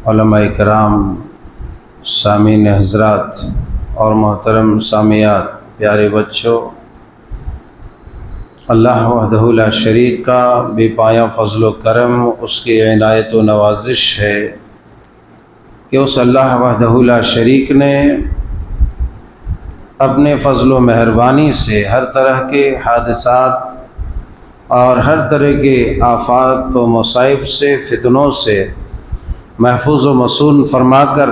علماء کرام، سامعین حضرات اور محترم سامعات، پیارے بچوں، اللہ وحدہ لا شریک کا بے پایہ فضل و کرم، اس کی عنایت و نوازش ہے کہ اس اللہ وحدہ لا شریک نے اپنے فضل و مہربانی سے ہر طرح کے حادثات اور ہر طرح کے آفات و مصائب سے، فتنوں سے محفوظ و مصون فرما کر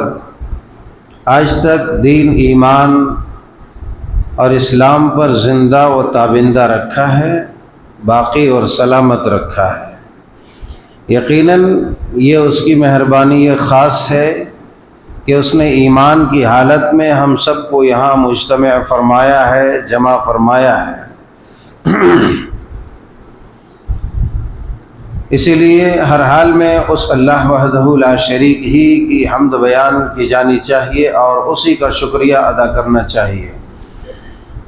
آج تک دین، ایمان اور اسلام پر زندہ و تابندہ رکھا ہے، باقی اور سلامت رکھا ہے۔ یقیناً یہ اس کی مہربانی خاص ہے کہ اس نے ایمان کی حالت میں ہم سب کو یہاں مجتمع فرمایا ہے، جمع فرمایا ہے۔ اسی لیے ہر حال میں اس اللہ وحدہ لا شریک ہی کی حمد بیان کی جانی چاہیے اور اسی کا شکریہ ادا کرنا چاہیے۔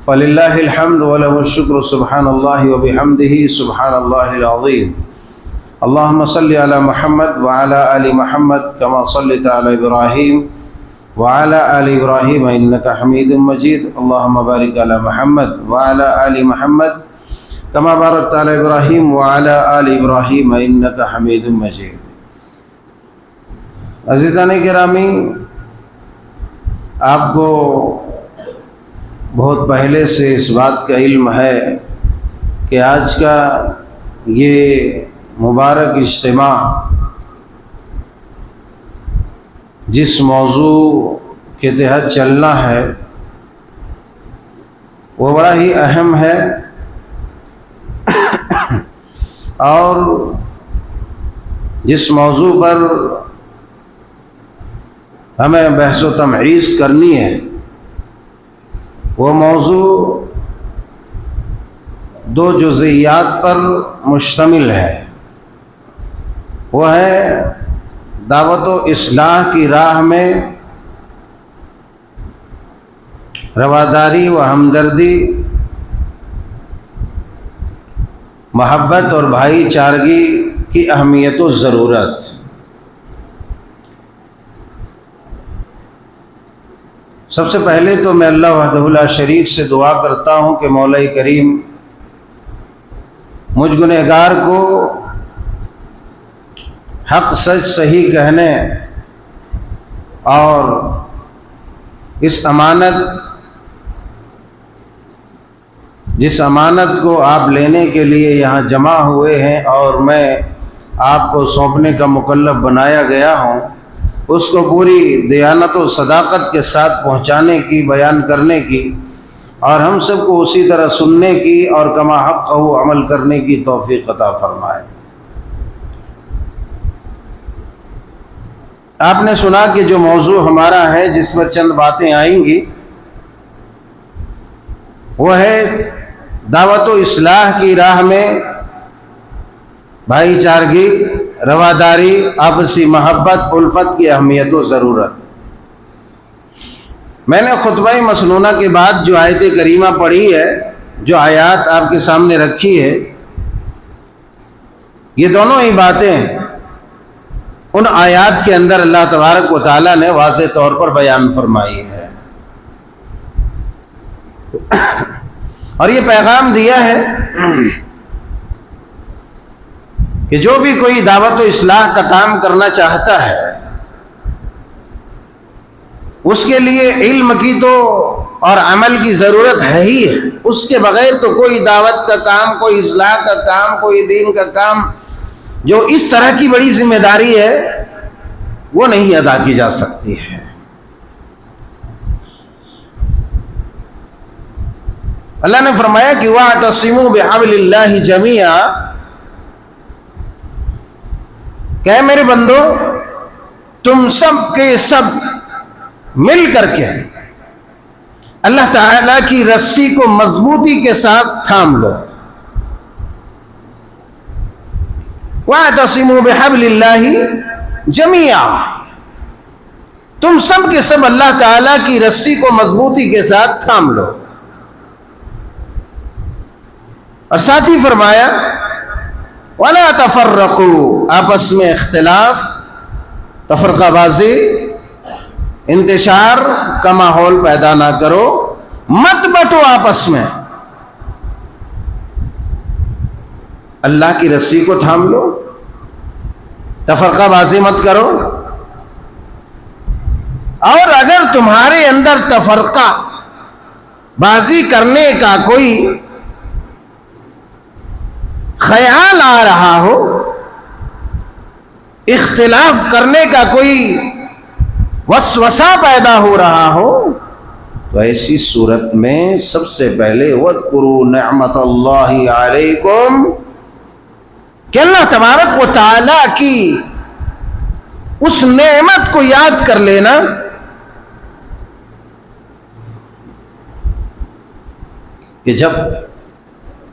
فللہ الحمد ولہ الشکر سبحان اللہ وبحمدہ سبحان اللہ العظیم۔ اللہم صلی علی محمد وعلی آل محمد کما صلیت علی ابراہیم وعلی آل ابراہیم انکا حمید مجید۔ اللہم بارک علی محمد وعلی آل محمد کما بارکت علی ابراہیم وعلی آل ابراہیم انکا حمید مجید۔ عزیزان گرامی، آپ کو بہت پہلے سے اس بات کا علم ہے کہ آج کا یہ مبارک اجتماع جس موضوع کے تحت چلنا ہے وہ بڑا ہی اہم ہے، اور جس موضوع پر ہمیں بحث و تمحیص کرنی ہے وہ موضوع دو جزئیات پر مشتمل ہے۔ وہ ہے دعوت و اصلاح کی راہ میں رواداری و ہمدردی، محبت اور بھائی چارگی کی اہمیت و ضرورت۔ سب سے پہلے تو میں اللہ وحدہ لا شریک سے دعا کرتا ہوں کہ مولا کریم مجھ گنہگار کو حق سچ صحیح کہنے اور اس جس امانت کو آپ لینے کے لیے یہاں جمع ہوئے ہیں اور میں آپ کو سونپنے کا مکلف بنایا گیا ہوں، اس کو پوری دیانت و صداقت کے ساتھ پہنچانے کی، بیان کرنے کی، اور ہم سب کو اسی طرح سننے کی اور کما حق عمل کرنے کی توفیق عطا فرمائے۔ آپ نے سنا کہ جو موضوع ہمارا ہے، جس پر چند باتیں آئیں گی، وہ ہے دعوت و اصلاح کی راہ میں بھائی چارگی، رواداری، آپسی محبت، الفت کی اہمیت و ضرورت۔ میں نے خطبہ مسنونہ کے بعد جو آیت کریمہ پڑھی ہے، جو آیات آپ کے سامنے رکھی ہے، یہ دونوں ہی باتیں ان آیات کے اندر اللہ تبارک و تعالیٰ نے واضح طور پر بیان فرمائی ہے، اور یہ پیغام دیا ہے کہ جو بھی کوئی دعوت و اصلاح کا کام کرنا چاہتا ہے، اس کے لیے علم کی تو اور عمل کی ضرورت ہے ہی ہے۔ اس کے بغیر تو کوئی دعوت کا کام، کوئی اصلاح کا کام، کوئی دین کا کام جو اس طرح کی بڑی ذمہ داری ہے وہ نہیں ادا کی جا سکتی ہے۔ اللہ نے فرمایا کہ وَاعْتَصِمُوا بِحَبْلِ اللَّهِ جَمِيعًا، کہ میرے بندو تم سب کے سب مل کر کے اللہ تعالیٰ کی رسی کو مضبوطی کے ساتھ تھام لو۔ وَاعْتَصِمُوا بِحَبْلِ اللَّهِ جَمِيعًا، تم سب کے سب اللہ تعالیٰ کی رسی کو مضبوطی کے ساتھ تھام لو۔ اور ساتھ ہی فرمایا وَلَا تَفَرَّقُوا، آپس میں اختلاف تفرقہ بازی، انتشار کا ماحول پیدا نہ کرو، مت بٹو آپس میں، اللہ کی رسی کو تھام لو، تفرقہ بازی مت کرو۔ اور اگر تمہارے اندر تفرقہ بازی کرنے کا کوئی خیال آ رہا ہو، اختلاف کرنے کا کوئی وسوسہ پیدا ہو رہا ہو، تو ایسی صورت میں سب سے پہلے وَاذْكُرُوا نِعْمَةَ اللَّهِ عَلَيْكُمْ، کہ اللہ تبارک و تعالی کی اس نعمت کو یاد کر لینا کہ جب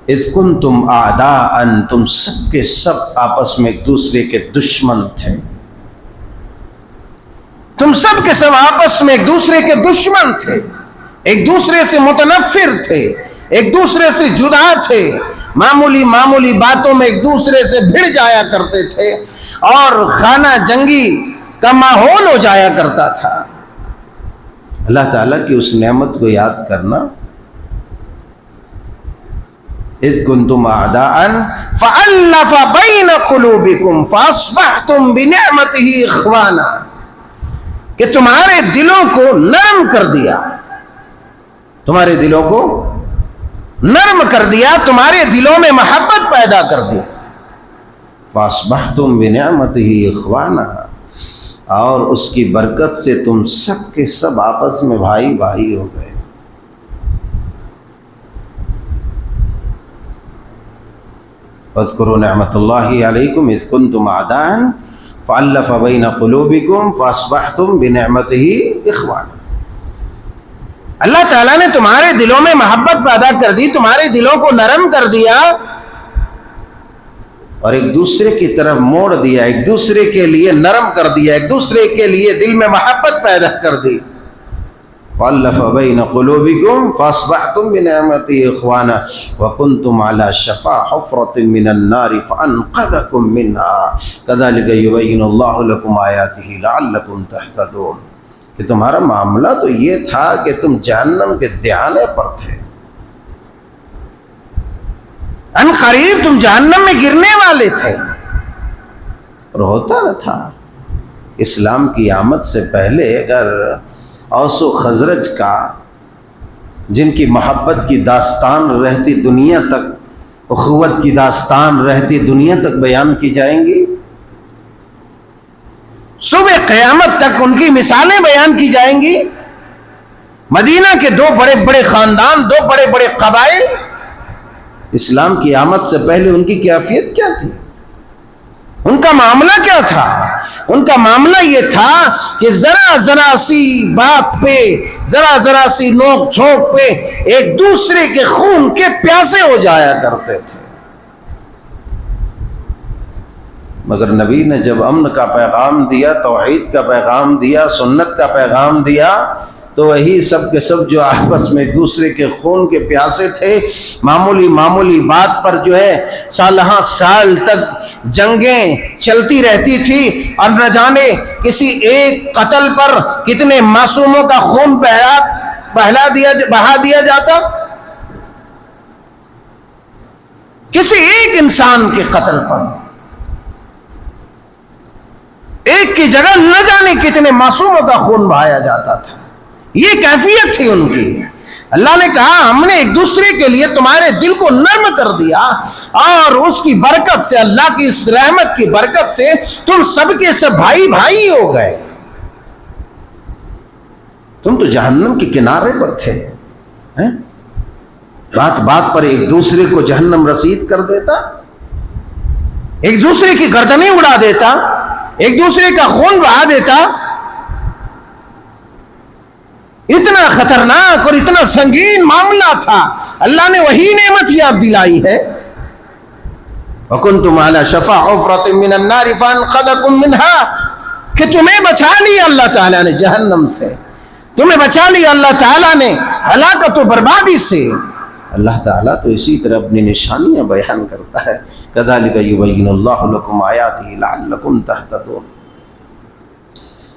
اذ کنتم اعداء، تم سب کے سب آپس میں ایک دوسرے کے دشمن تھے، تم سب کے سب آپس میں ایک دوسرے کے دشمن تھے، ایک دوسرے سے متنفر تھے، ایک دوسرے سے جدا تھے، معمولی باتوں میں ایک دوسرے سے بھڑ جایا کرتے تھے اور خانہ جنگی کا ماحول ہو جایا کرتا تھا۔ اللہ تعالیٰ کی اس نعمت کو یاد کرنا، اذ کنتم اعداء فألف بین قلوبکم فاصبحتم بنعمتہ اخوانا، کہ تمہارے دلوں کو نرم کر دیا، تمہارے دلوں کو نرم کر دیا، تمہارے دلوں میں محبت پیدا کر دی، فاصبحتم بنعمتہ اخوانا، اور اس کی برکت سے تم سب کے سب آپس میں بھائی بھائی ہو گئے۔ وَاذْكُرُوا نِعْمَةَ اللَّهِ عَلَيْكُمْ إِذْ كُنْتُمْ أَعْدَاءً فَأَلَّفَ بَيْنَ قُلُوبِكُمْ فَأَصْبَحْتُمْ بِنِعْمَتِهِ إِخْوَانًا۔ اللہ تعالیٰ نے تمہارے دلوں میں محبت پیدا کر دی، تمہارے دلوں کو نرم کر دیا اور ایک دوسرے کی طرف موڑ دیا، ایک دوسرے کے لیے نرم کر دیا، ایک دوسرے کے لیے دل میں محبت پیدا کر دی۔ وَأَلَّفَ بَيْنَ قُلُوبِكُمْ فَأَصْبَحْتُمْ بِنِعْمَتِهِ إِخْوَانًا وَكُنْتُمْ عَلَى شَفَا حُفْرَةٍ مِّنَ النَّارِ فَأَنْقَذَكُم مِّنْهَا كَذَلِكَ يُبَيِّنُ اللَّهُ لَكُمْ آيَاتِهِ لَعَلَّكُمْ تَهْتَدُونَ، کہ تمہارا معاملہ تو یہ تھا کہ تم جہنم کے دہانے پر تھے، ان قریب تم جہنم میں گرنے والے تھے، اور ہوتا نہ تھا۔ اسلام کی آمد سے پہلے اگر اوس و خزرج کا، جن کی محبت کی داستان رہتی دنیا تک، اخوت کی داستان رہتی دنیا تک بیان کی جائیں گی، صبح قیامت تک ان کی مثالیں بیان کی جائیں گی، مدینہ کے دو بڑے بڑے خاندان، دو بڑے بڑے قبائل، اسلام کی آمد سے پہلے ان کی کیفیت کیا تھی، ان کا معاملہ کیا تھا؟ ان کا معاملہ یہ تھا کہ ذرا سی بات پہ، ذرا سی نوک جھونک پہ ایک دوسرے کے خون کے پیاسے ہو جایا کرتے تھے۔ مگر نبی نے جب امن کا پیغام دیا، توحید کا پیغام دیا، سنت کا پیغام دیا، تو وہی سب کے سب جو آپس میں ایک دوسرے کے خون کے پیاسے تھے، معمولی بات پر جو ہے سالہ سال تک جنگیں چلتی رہتی تھی، اور نہ جانے کسی ایک قتل پر کتنے معصوموں کا خون بہا دیا جاتا، کسی ایک انسان کے قتل پر ایک کی جگہ نہ جانے کتنے معصوموں کا خون بہایا جاتا تھا۔ یہ کیفیت تھی ان کی۔ اللہ نے کہا ہم نے ایک دوسرے کے لیے تمہارے دل کو نرم کر دیا، اور اس کی برکت سے، اللہ کی اس رحمت کی برکت سے تم سب کے سب بھائی بھائی ہو گئے۔ تم تو جہنم کے کنارے پر تھے، بات پر ایک دوسرے کو جہنم رسید کر دیتا، ایک دوسرے کی گردنیں اڑا دیتا، ایک دوسرے کا خون بہا دیتا۔ اتنا خطرناک اور اتنا سنگین معاملہ تھا، اللہ نے وہی نعمت یاد دلائی ہے۔ وَكُنْتُمْ عَلَى شَفَا حُفْرَةٍ مِّنَ النَّارِ فَأَنْقَذَكُم مِّنْهَا، کہ تمہیں بچا لیا اللہ تعالیٰ نے جہنم سے، تمہیں بچا لیا اللہ تعالیٰ نے ہلاکت و بربادی سے۔ اللہ تعالیٰ تو اسی طرح اپنی نشانیاں بیان کرتا ہے، كَذَلِكَ يُبَيِّنُ اللَّهُ لَكُمْ آيَاتِهِ لَعَلَّكُمْ تَهْتَدُونَ۔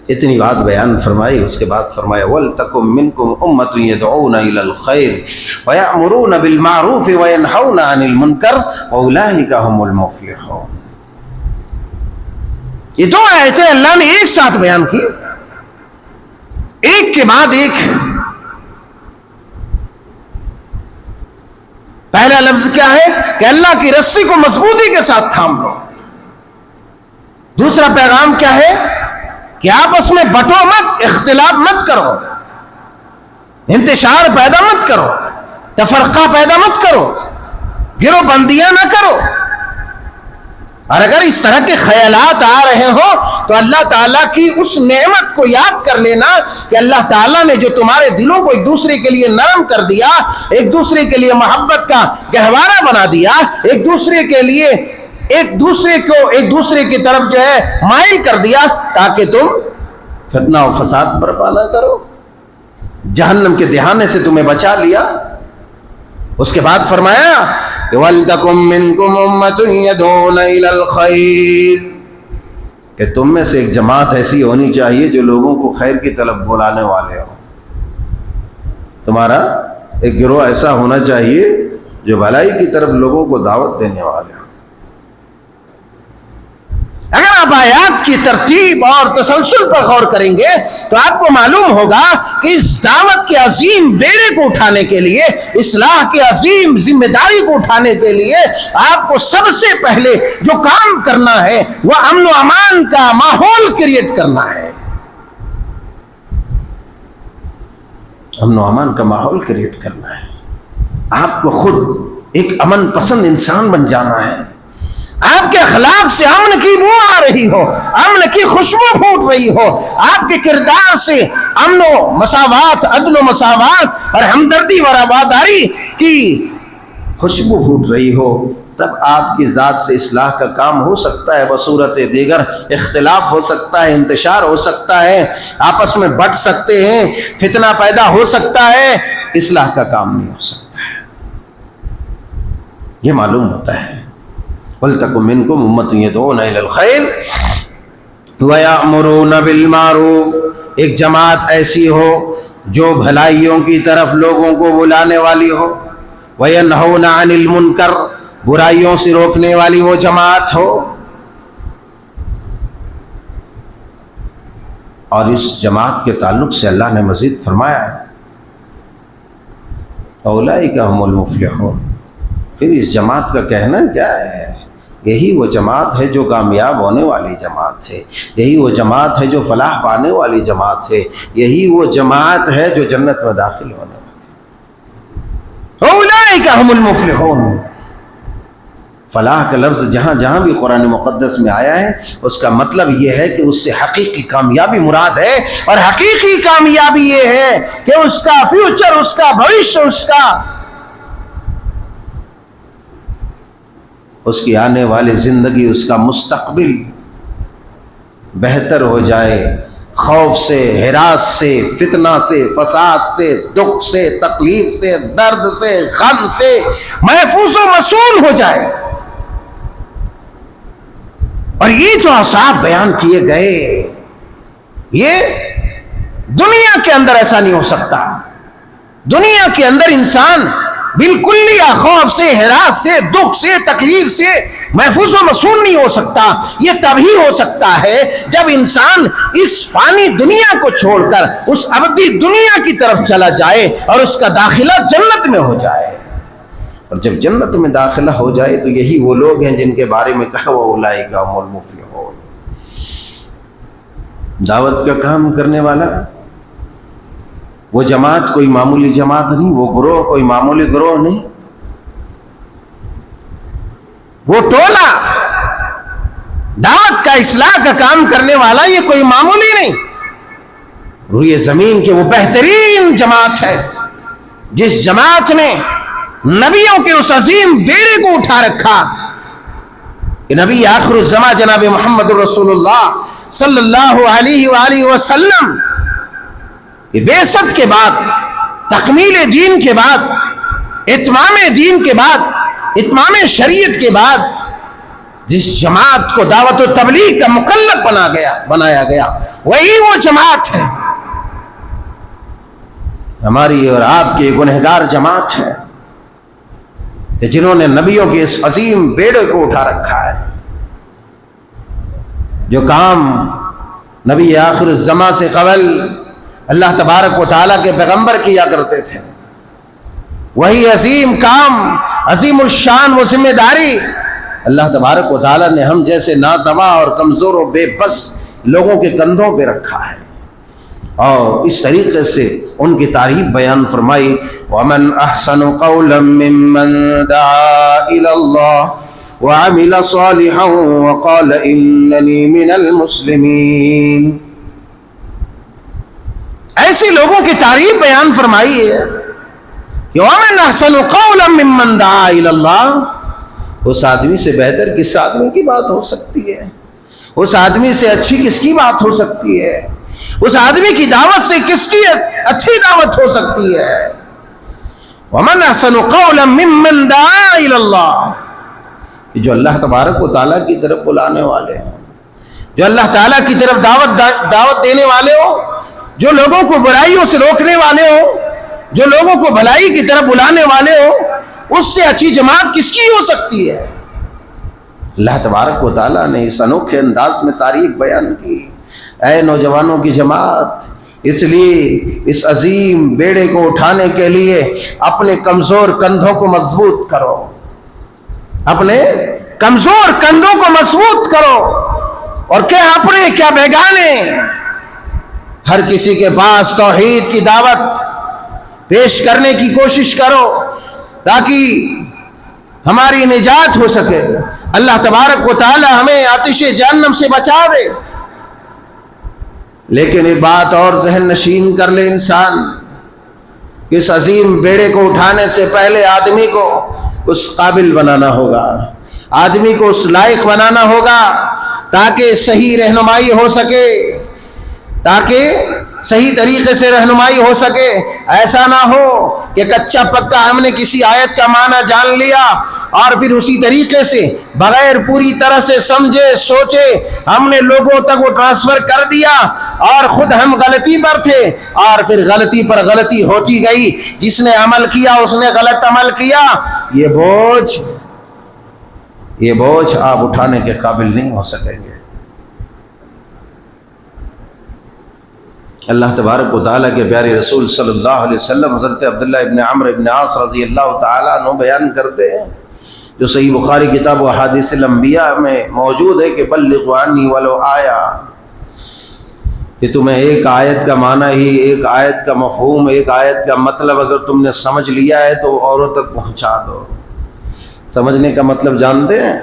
اتنی بات بیان فرمائی، اس کے بعد فرمایا وَلْتَكُمْ مِنْكُمْ أُمَّةٌ يَدْعُونَ إِلَى الْخَيْرِ وَيَأْمُرُونَ بِالْمَعْرُوفِ وَيَنْهَوْنَ عَنِ الْمُنْكَرِ وَأُولَٰئِكَ هُمُ الْمُفْلِحُونَ۔ یہ دو آیتیں اللہ نے ایک ساتھ بیان کی، ایک کے بعد ایک ہے۔ پہلا لفظ کیا ہے کہ اللہ کی رسی کو مضبوطی کے ساتھ تھام لو۔ دوسرا پیغام کیا ہے کہ آپس میں بٹو مت، اختلاف مت کرو، انتشار پیدا مت کرو، تفرقہ پیدا مت کرو، گروہ بندیاں نہ کرو۔ اور اگر اس طرح کے خیالات آ رہے ہوں تو اللہ تعالیٰ کی اس نعمت کو یاد کر لینا کہ اللہ تعالیٰ نے جو تمہارے دلوں کو ایک دوسرے کے لیے نرم کر دیا، ایک دوسرے کے لیے محبت کا گہوارہ بنا دیا، ایک دوسرے کے لیے ایک دوسرے کی طرف جو ہے مائل کر دیا، تاکہ تم فتنہ و فساد برپا نہ کرو، جہنم کے دہانے سے تمہیں بچا لیا۔ اس کے بعد فرمایا وَلْتَكُمْ مِنْكُمْ أُمَّةٌ يَدْعُونَ إِلَى الْخَيْرِ، کہ تم میں سے ایک جماعت ایسی ہونی چاہیے جو لوگوں کو خیر کی طرف بلانے والے ہو۔ تمہارا ایک گروہ ایسا ہونا چاہیے جو بھلائی کی طرف لوگوں کو دعوت دینے والے ہو۔ اگر آپ آیات کی ترتیب اور تسلسل پر غور کریں گے تو آپ کو معلوم ہوگا کہ اس دعوت کے عظیم بیڑے کو اٹھانے کے لیے، اصلاح کی عظیم ذمہ داری کو اٹھانے کے لیے آپ کو سب سے پہلے جو کام کرنا ہے وہ امن و امان کا ماحول کریٹ کرنا ہے۔ امن و امان کا ماحول کریٹ کرنا ہے۔ آپ کو خود ایک امن پسند انسان بن جانا ہے۔ آپ کے اخلاق سے امن کی بو آ رہی ہو، امن کی خوشبو پھوٹ رہی ہو، آپ کے کردار سے امن و مساوات، عدل و مساوات اور ہمدردی و رواداری کی خوشبو پھوٹ رہی ہو، تب آپ کی ذات سے اصلاح کا کام ہو سکتا ہے۔ بصورت دیگر اختلاف ہو سکتا ہے، انتشار ہو سکتا ہے، آپس میں بٹ سکتے ہیں، فتنہ پیدا ہو سکتا ہے، اصلاح کا کام نہیں ہو سکتا ہے۔ یہ معلوم ہوتا ہے وَلْتَكُمْ مِنْكُمْ أُمَّةٌ يَدْعُونَ إِلَى الْخَيْرِ وَيَأْمُرُونَ بِالْمَعْرُوفِ، ایک جماعت ایسی ہو جو بھلائیوں کی طرف لوگوں کو بلانے والی ہو، وَيَنْهَوْنَ عَنِ الْمُنْكَرِ، برائیوں سے روکنے والی وہ جماعت ہو۔ اور اس جماعت کے تعلق سے اللہ نے مزید فرمایا اولئک هم المفلحون۔ پھر اس جماعت کا کہنا کیا ہے؟ یہی وہ جماعت ہے جو کامیاب ہونے والی جماعت ہے، یہی وہ جماعت ہے جو فلاح پانے والی جماعت ہے، یہی وہ جماعت ہے جو جنت میں داخل ہونے والی۔ اولئک هم المفلحون۔ فلاح کا لفظ جہاں جہاں بھی قرآن مقدس میں آیا ہے اس کا مطلب یہ ہے کہ اس سے حقیقی کامیابی مراد ہے، اور حقیقی کامیابی یہ ہے کہ اس کا فیوچر، اس کا بھوشیہ، اس کی آنے والی زندگی، اس کا مستقبل بہتر ہو جائے، خوف سے، ہراس سے، فتنہ سے، فساد سے، دکھ سے، تکلیف سے، درد سے، غم سے محفوظ و مصون ہو جائے۔ اور یہ جو اوصاف بیان کیے گئے، یہ دنیا کے اندر ایسا نہیں ہو سکتا۔ دنیا کے اندر انسان بالکلیہ خوف سے، ہراس سے، دکھ سے، تکلیف سے محفوظ و مصون نہیں ہو سکتا۔ یہ تبھی ہو سکتا ہے جب انسان اس فانی دنیا کو چھوڑ کر اس ابدی دنیا کی طرف چلا جائے اور اس کا داخلہ جنت میں ہو جائے۔ اور جب جنت میں داخلہ ہو جائے تو یہی وہ لوگ ہیں جن کے بارے میں کہا وَأُولَٰئِکَ هُمُ الْمُفْلِحُونَ۔ دعوت کا کام کرنے والا وہ جماعت کوئی معمولی جماعت نہیں، وہ گروہ کوئی معمولی گروہ نہیں، وہ ٹولہ دعوت کا، اصلاح کا کام کرنے والا یہ کوئی معمولی نہیں، روئے زمین کے وہ بہترین جماعت ہے جس جماعت نے نبیوں کے اس عظیم بیڑے کو اٹھا رکھا کہ نبی آخر الزمان جناب محمد رسول اللہ صلی اللہ علیہ وآلہ وسلم بعثت کے بعد، تکمیل دین کے بعد، اتمام دین کے بعد، اتمام شریعت کے بعد جس جماعت کو دعوت و تبلیغ کا مکلف بنایا گیا وہی وہ جماعت ہے، ہماری اور آپ کی گنہگار جماعت ہے کہ جنہوں نے نبیوں کے اس عظیم بیڑے کو اٹھا رکھا ہے۔ جو کام نبی آخر الزمان سے قبل اللہ تبارک و تعالیٰ کے پیغمبر کیا کرتے تھے، وہی عظیم کام، عظیم الشان وہ ذمہ داری اللہ تبارک و تعالیٰ نے ہم جیسے ناتواں اور کمزور و بے بس لوگوں کے کندھوں پہ رکھا ہے، اور اس طریقے سے ان کی تعریف بیان فرمائی، وَمَنْ أَحْسَنُ قَوْلًا مِّمَّنْ دَعَا إِلَى اللَّهِ وَعَمِلَ صَالِحًا وَقَالَ إِنَّنِي مِنَ الْمُسْلِمِينَ۔ ایسے لوگوں کی تعریف بیان فرمائی ہے کہ وَمَنْ أَحْسَنُ قَوْلًا مِّمَّنْ دَعَا إِلَى اللَّهِ، اس آدمی سے بہتر کس آدمی کی بات ہو سکتی ہے؟ اس آدمی سے اچھی کس کی بات ہو سکتی ہے؟ اس آدمی کی دعوت سے کس کی اچھی دعوت ہو سکتی ہے؟ وَمَنْ أَحْسَنُ قَوْلًا مِّمَّنْ دَعَا إِلَى اللَّهِ، کہ جو اللہ تبارک و تعالیٰ کی طرف بلانے والے ہوں، جو اللہ تعالیٰ کی طرف دعوت دینے والے ہوں، جو لوگوں کو برائیوں سے روکنے والے ہوں، جو لوگوں کو بھلائی کی طرف بلانے والے ہوں، اس سے اچھی جماعت کس کی ہو سکتی ہے؟ اللہ تبارک و تعالیٰ نے اس انوکھے انداز میں تعریف بیان کی، اے نوجوانوں کی جماعت، اس لیے اس عظیم بیڑے کو اٹھانے کے لیے اپنے کمزور کندھوں کو مضبوط کرو، اپنے کمزور کندھوں کو مضبوط کرو، اور کیا اپنے کیا بیگانے، ہر کسی کے پاس توحید کی دعوت پیش کرنے کی کوشش کرو تاکہ ہماری نجات ہو سکے، اللہ تبارک و تعالی ہمیں آتش جہنم سے بچاوے۔ لیکن ایک بات اور ذہن نشین کر لے انسان، اس عظیم بیڑے کو اٹھانے سے پہلے آدمی کو اس قابل بنانا ہوگا، آدمی کو اس لائق بنانا ہوگا تاکہ صحیح رہنمائی ہو سکے، تاکہ صحیح طریقے سے رہنمائی ہو سکے۔ ایسا نہ ہو کہ کچا پکا ہم نے کسی آیت کا معنی جان لیا اور پھر اسی طریقے سے بغیر پوری طرح سے سمجھے سوچے ہم نے لوگوں تک وہ ٹرانسفر کر دیا اور خود ہم غلطی پر تھے، اور پھر غلطی پر غلطی ہوتی گئی، جس نے عمل کیا اس نے غلط عمل کیا۔ یہ بوجھ آپ اٹھانے کے قابل نہیں ہو سکیں گے۔ اللہ تبارک و تعالیٰ کے پیارے رسول صلی اللہ علیہ وسلم حضرت عبداللہ ابن عمرو ابن عاص رضی اللہ تعالیٰ عنہ بیان کرتے ہیں، جو صحیح بخاری کتاب و احادیث الانبیاء میں موجود ہے کہ بلغوا عنی ولو آیا، کہ تمہیں ایک آیت کا معنی ہی، ایک آیت کا مفہوم، ایک آیت کا مطلب اگر تم نے سمجھ لیا ہے تو اوروں تک پہنچا دو۔ سمجھنے کا مطلب جانتے ہیں؟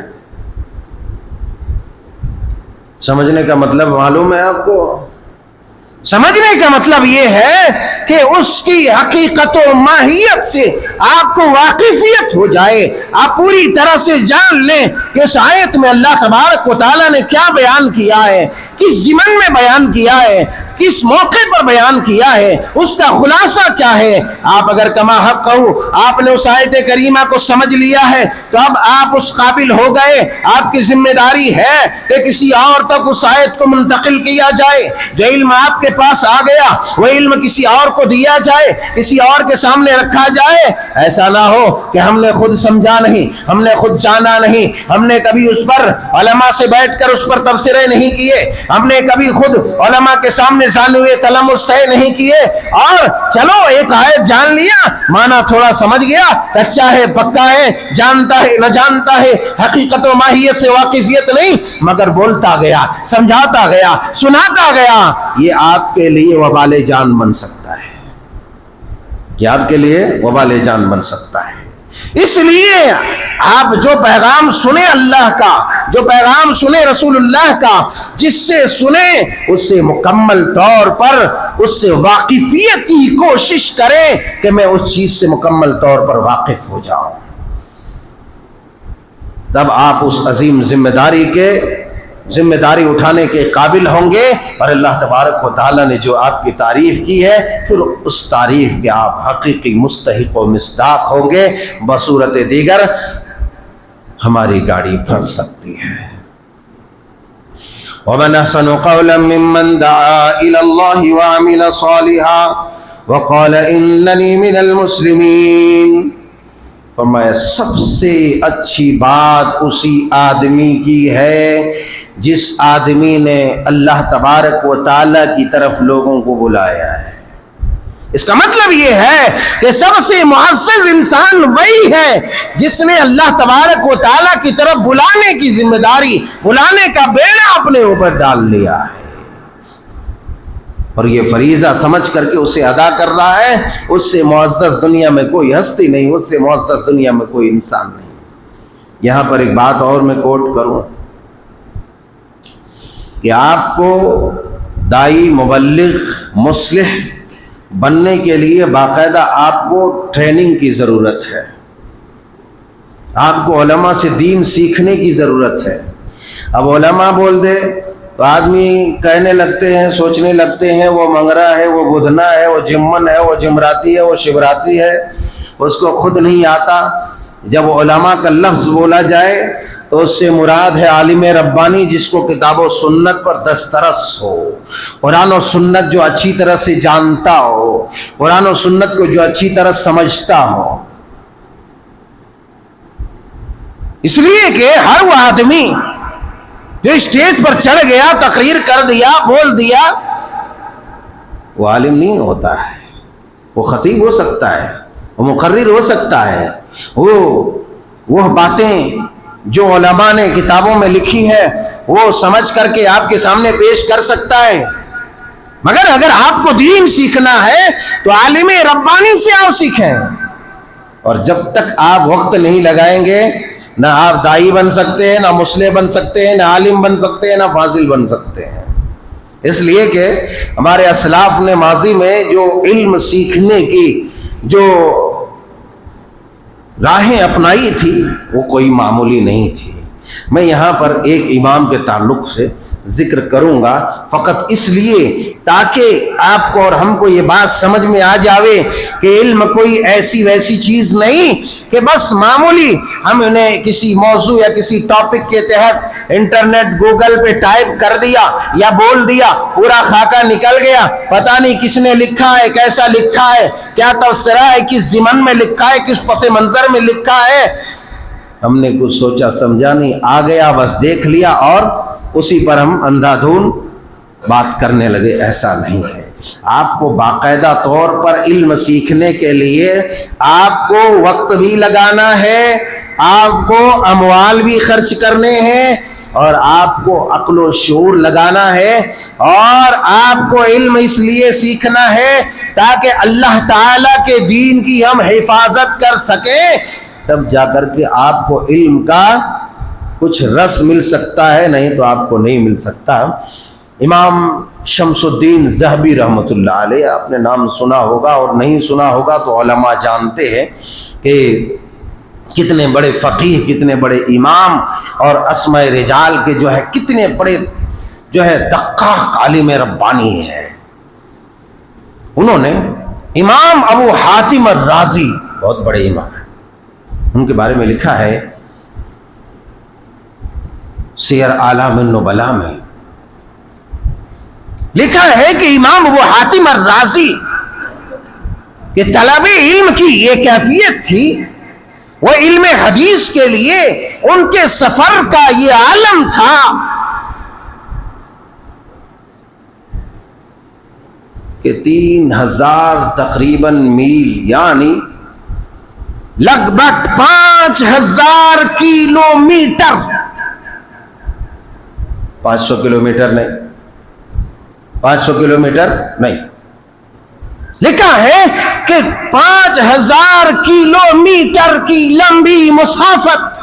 سمجھنے کا مطلب معلوم ہے آپ کو؟ سمجھنے کا مطلب یہ ہے کہ اس کی حقیقت و ماہیت سے آپ کو واقفیت ہو جائے، آپ پوری طرح سے جان لیں کہ اس آیت میں اللہ تبارک و تعالیٰ نے کیا بیان کیا ہے، کس ضمن میں بیان کیا ہے، کس موقع پر بیان کیا ہے، اس کا خلاصہ کیا ہے۔ آپ اگر کما حق کہو آپ نے اس آیت کریمہ کو سمجھ لیا ہے تو اب آپ اس قابل ہو گئے، آپ کی ذمہ داری ہے کہ کسی اور تک اس آیت کو منتقل کیا جائے۔ جو علم آپ کے پاس آ گیا وہ علم کسی اور کو دیا جائے، کسی اور کے سامنے رکھا جائے۔ ایسا نہ ہو کہ ہم نے خود سمجھا نہیں، ہم نے خود جانا نہیں، ہم نے کبھی اس پر علماء سے بیٹھ کر اس پر تبصرے نہیں کیے، ہم نے کبھی خود علماء کے سامنے زانوے تلمس طے نہیں کیے، اور چلو ایک آیت جان لیا، معنی تھوڑا سمجھ گیا، کچا ہے پکا ہے، جانتا ہے نہ جانتا ہے، حقیقت و ماہیت سے واقفیت نہیں، مگر بولتا گیا، سمجھاتا گیا، سناتا گیا، یہ آپ کے لیے وبال جان بن سکتا ہے، یہ آپ کے لیے وبال جان بن سکتا ہے۔ اس لیے آپ جو پیغام سنیں اللہ کا، جو پیغام سنیں رسول اللہ کا، جس سے سنیں اس سے مکمل طور پر اس سے واقفیت کی کوشش کریں کہ میں اس چیز سے مکمل طور پر واقف ہو جاؤں، تب آپ اس عظیم ذمہ داری اٹھانے کے قابل ہوں گے، اور اللہ تبارک و تعالیٰ نے جو آپ کی تعریف کی ہے پھر اس تعریف کے آپ حقیقی مستحق و مصداق ہوں گے۔ بصورت دیگر ہماری گاڑی پھنس سکتی ہے۔ ومن احسن قولا ممن دعا الى اللہ وعمل صالحا وقال اننی من المسلمین۔ فرمایا سب سے اچھی بات اسی آدمی کی ہے جس آدمی نے اللہ تبارک و تعالی کی طرف لوگوں کو بلایا ہے۔ اس کا مطلب یہ ہے کہ سب سے معزز انسان وہی ہے جس نے اللہ تبارک و تعالیٰ کی طرف بلانے کی ذمہ داری، بلانے کا بیڑا اپنے اوپر ڈال لیا ہے، اور یہ فریضہ سمجھ کر کے اسے ادا کر رہا ہے۔ اس سے معزز دنیا میں کوئی ہستی نہیں، اس سے معزز دنیا میں کوئی انسان نہیں۔ یہاں پر ایک بات اور میں کوٹ کروں کہ آپ کو داعی، مبلغ، مصلح بننے کے لیے باقاعدہ آپ کو ٹریننگ کی ضرورت ہے، آپ کو علماء سے دین سیکھنے کی ضرورت ہے۔ اب علماء بول دے تو آدمی کہنے لگتے ہیں، سوچنے لگتے ہیں وہ منگرا ہے، وہ بدھنا ہے، وہ جمن ہے، وہ جمراتی ہے، وہ شیوراتی ہے، اس کو خود نہیں آتا۔ جب علماء کا لفظ بولا جائے تو اس سے مراد ہے عالم ربانی جس کو کتاب و سنت پر دسترس ہو، قرآن و سنت جو اچھی طرح سے جانتا ہو، قرآن و سنت کو جو اچھی طرح سمجھتا ہو۔ اس لیے کہ ہر وہ آدمی جو اسٹیج پر چڑھ گیا، تقریر کر دیا، بول دیا، وہ عالم نہیں ہوتا ہے۔ وہ خطیب ہو سکتا ہے، وہ مقرر ہو سکتا ہے، وہ باتیں جو علماء نے کتابوں میں لکھی ہے وہ سمجھ کر کے آپ کے سامنے پیش کر سکتا ہے، مگر اگر آپ کو دین سیکھنا ہے تو عالم ربانی سے آپ سیکھیں۔ اور جب تک آپ وقت نہیں لگائیں گے نہ آپ داعی بن سکتے ہیں، نہ مصلح بن سکتے ہیں، نہ عالم بن سکتے ہیں، نہ فاضل بن سکتے ہیں۔ اس لیے کہ ہمارے اسلاف نے ماضی میں جو علم سیکھنے کی جو راہیں اپنائی تھی وہ کوئی معمولی نہیں تھی۔ میں یہاں پر ایک امام کے تعلق سے ذکر کروں گا فقط اس لیے تاکہ آپ کو اور ہم کو یہ بات سمجھ میں آ جاوے کہ علم کوئی ایسی ویسی چیز نہیں کہ بس معمولی ہم نے کسی موضوع یا کسی ٹاپک کے تحت انٹرنیٹ گوگل پہ ٹائپ کر دیا یا بول دیا، پورا خاکہ نکل گیا، پتہ نہیں کس نے لکھا ہے، کیسا لکھا ہے، کیا تفسیرہ ہے، کس ضمن میں لکھا ہے، کس پس منظر میں لکھا ہے، ہم نے کچھ سوچا سمجھا نہیں، آ گیا بس دیکھ لیا اور اسی پر ہم اندھا دھند بات کرنے لگے۔ ایسا نہیں ہے۔ آپ کو باقاعدہ طور پر علم سیکھنے کے لیے آپ کو وقت بھی لگانا ہے، آپ کو اموال بھی خرچ کرنے ہیں، اور آپ کو عقل و شعور لگانا ہے، اور آپ کو علم اس لیے سیکھنا ہے تاکہ اللہ تعالیٰ کے دین کی ہم حفاظت کر سکیں، تب جا کر کے آپ کو علم کا کچھ رس مل سکتا ہے، نہیں تو آپ کو نہیں مل سکتا۔ امام شمس الدین ذہبی رحمۃ اللہ علیہ، آپ نے نام سنا ہوگا، اور نہیں سنا ہوگا تو علماء جانتے ہیں کہ کتنے بڑے فقیہ، کتنے بڑے امام، اور اسماء رجال کے جو ہے کتنے بڑے جو ہے دقاق عالم ربانی ہے۔ انہوں نے امام ابو حاتم الرازی، بہت بڑے امام ہیں، ان کے بارے میں لکھا ہے سیر اعلام النبلاء میں لکھا ہے کہ امام ابو حاتم الرازی کہ طلب علم کی یہ کیفیت تھی، وہ علم حدیث کے لیے ان کے سفر کا یہ عالم تھا کہ 3000 تقریباً میل یعنی لگ بھگ 5000 کلومیٹر، 500 کلومیٹر نہیں، 500 کلومیٹر نہیں، لکھا ہے کہ 5000 کلومیٹر کی لمبی مسافت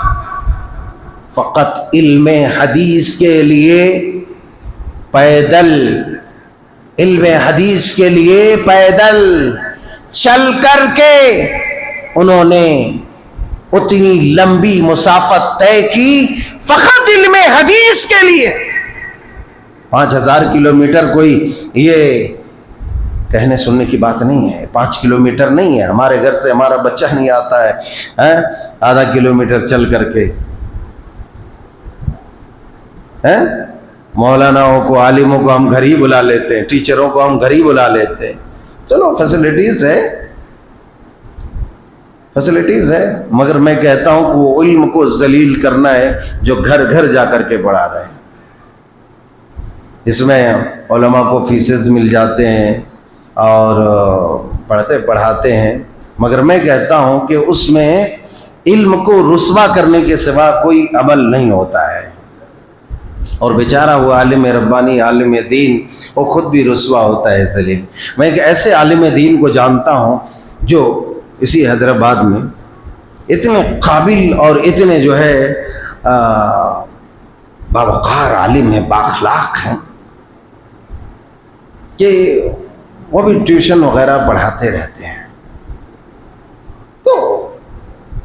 فقط علم حدیث کے لیے پیدل، علم حدیث کے لیے پیدل چل کر کے انہوں نے اتنی لمبی مسافت طے کی، فقط علم حدیث کے لیے۔ 5000 کلومیٹر کوئی یہ کہنے سننے کی بات نہیں ہے، 5 کلومیٹر نہیں ہے۔ ہمارے گھر سے ہمارا بچہ نہیں آتا ہے آدھا کلومیٹر چل کر کے ہیں؟ مولاناؤں کو، عالموں کو ہم گھر ہی بلا لیتے ہیں، ٹیچروں کو ہم گھر ہی بلا لیتے ہیں. چلو فیسلٹیز ہے، مگر میں کہتا ہوں کہ وہ علم کو ذلیل کرنا ہے جو گھر گھر جا کر کے پڑھا رہے ہیں. اس میں علماء کو فیسز مل جاتے ہیں اور پڑھاتے ہیں، مگر میں کہتا ہوں کہ اس میں علم کو رسوا کرنے کے سوا کوئی عمل نہیں ہوتا ہے. اور بیچارہ وہ عالم ربانی، عالم دین، وہ خود بھی رسوا ہوتا ہے ذلیل. میں ایک ایسے عالم دین کو جانتا ہوں جو اسی حیدرآباد میں اتنے قابل اور اتنے جو ہے باوقار عالم ہیں، بااخلاق ہیں، کہ وہ بھی ٹیوشن وغیرہ پڑھاتے رہتے ہیں. تو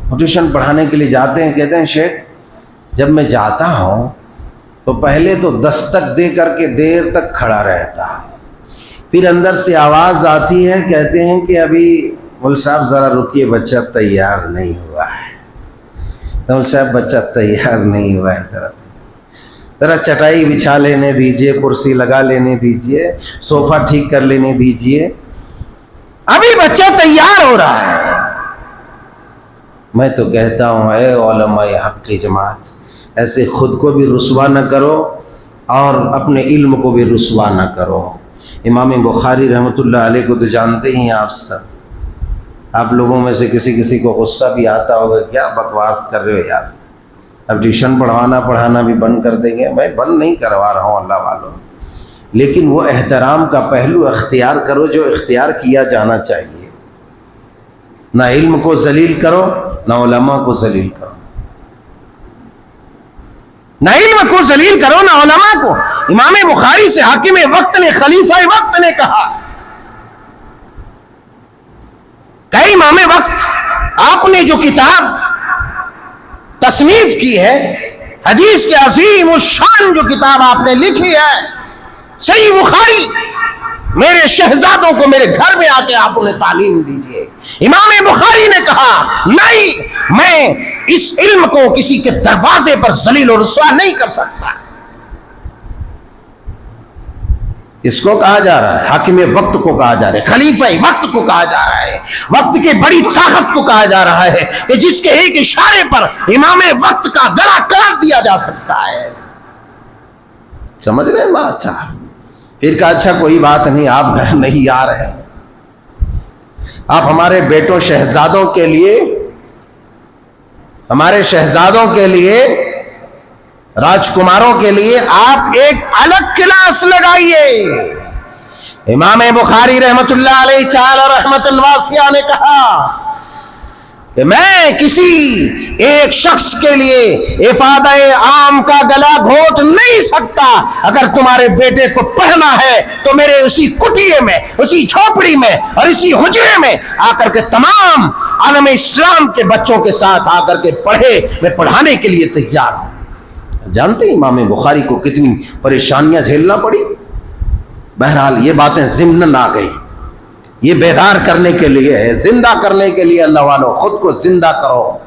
ٹیوشن پڑھانے کے لیے جاتے ہیں، کہتے ہیں شیخ جب میں جاتا ہوں تو پہلے تو دستک دے کر کے دیر تک کھڑا رہتا، پھر اندر سے آواز آتی ہے، کہتے ہیں کہ ابھی مول صاحب ذرا رکیے، بچہ تیار نہیں ہوا ہے. مول صاحب بچہ تیار نہیں ہوا ہے، ذرا چٹائی بچھا لینے دیجئے، کرسی لگا لینے دیجئے، صوفہ ٹھیک کر لینے دیجئے، ابھی بچہ تیار ہو رہا ہے. میں تو کہتا ہوں اے علماء حق کی جماعت، ایسے خود کو بھی رسوا نہ کرو اور اپنے علم کو بھی رسوا نہ کرو. امام بخاری رحمۃ اللہ علیہ کو تو جانتے ہی ہیں آپ سب. آپ لوگوں میں سے کسی کو غصہ بھی آتا ہوگا، کیا بکواس کر رہے ہو یار، اب ٹیوشن پڑھانا بھی بند کر دیں گے. میں بند نہیں کروا رہا ہوں اللہ والوں، لیکن وہ احترام کا پہلو اختیار کرو جو اختیار کیا جانا چاہیے. نہ علم کو ذلیل کرو، نہ علماء کو ذلیل کرو. نہ علم کو ذلیل کرو، نہ علماء کو. امام بخاری سے حاکم وقت نے، خلیفہ وقت نے کہا کہ امام وقت آپ نے جو کتاب تصنیف کی ہے، حدیث کے عظیم الشان جو کتاب آپ نے لکھی ہے صحیح بخاری، میرے شہزادوں کو میرے گھر میں آ کے آپ انہیں تعلیم دیجیے. امام بخاری نے کہا نہیں، میں اس علم کو کسی کے دروازے پر ذلیل و رسوا نہیں کر سکتا. اس کو کہا جا رہا ہے، حاکم وقت کو کہا جا رہا ہے، خلیفہ وقت کو کہا جا رہا ہے، وقت کے بڑی طاقت کو کہا جا رہا ہے کہ جس کے ایک اشارے پر امام وقت کا گلا کاٹ دیا جا سکتا ہے. سمجھ رہے ہیں بات؟ پھر کہا اچھا کوئی بات نہیں، آپ گھر نہیں آ رہے، آپ ہمارے بیٹوں شہزادوں کے لیے، ہمارے شہزادوں کے لیے، راجکماروں کے لیے آپ ایک الگ کلاس لگائیے. امام بخاری رحمت اللہ علیہ تعالی رحمت الواسعہ نے کہا کہ میں کسی ایک شخص کے لیے افادہ عام کا گلا گھونٹ نہیں سکتا. اگر تمہارے بیٹے کو پڑھنا ہے تو میرے اسی کٹیے میں، اسی جھوپڑی میں اور اسی حجرے میں آ کر کے تمام عالم اسلام کے بچوں کے ساتھ آ کر کے پڑھے، میں پڑھانے کے لیے تیار ہوں. جانتے ہیں امام بخاری کو کتنی پریشانیاں جھیلنا پڑی. بہرحال یہ باتیں ضمناً آ گئی، یہ بیدار کرنے کے لیے ہے، زندہ کرنے کے لیے. اللہ والوں خود کو زندہ کرو،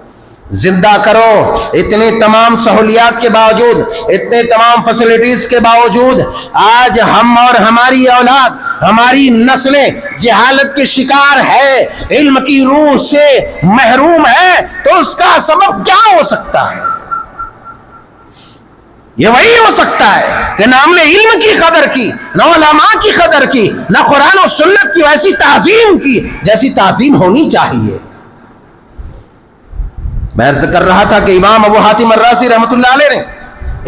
زندہ کرو. اتنے تمام سہولیات کے باوجود، اتنے تمام فیسلٹیز کے باوجود آج ہم اور ہماری اولاد، ہماری نسلیں جہالت کے شکار ہے، علم کی روح سے محروم ہے. تو اس کا سبب کیا ہو سکتا ہے؟ یہ وہی ہو سکتا ہے کہ نہ ہم نے علم کی قدر کی، نہ علماء کی قدر کی، نہ قرآن و سنت کی ویسی تعظیم کی جیسی تعظیم ہونی چاہیے. میں عرض کر رہا تھا کہ امام ابو حاتم الرازی رحمت اللہ علیہ نے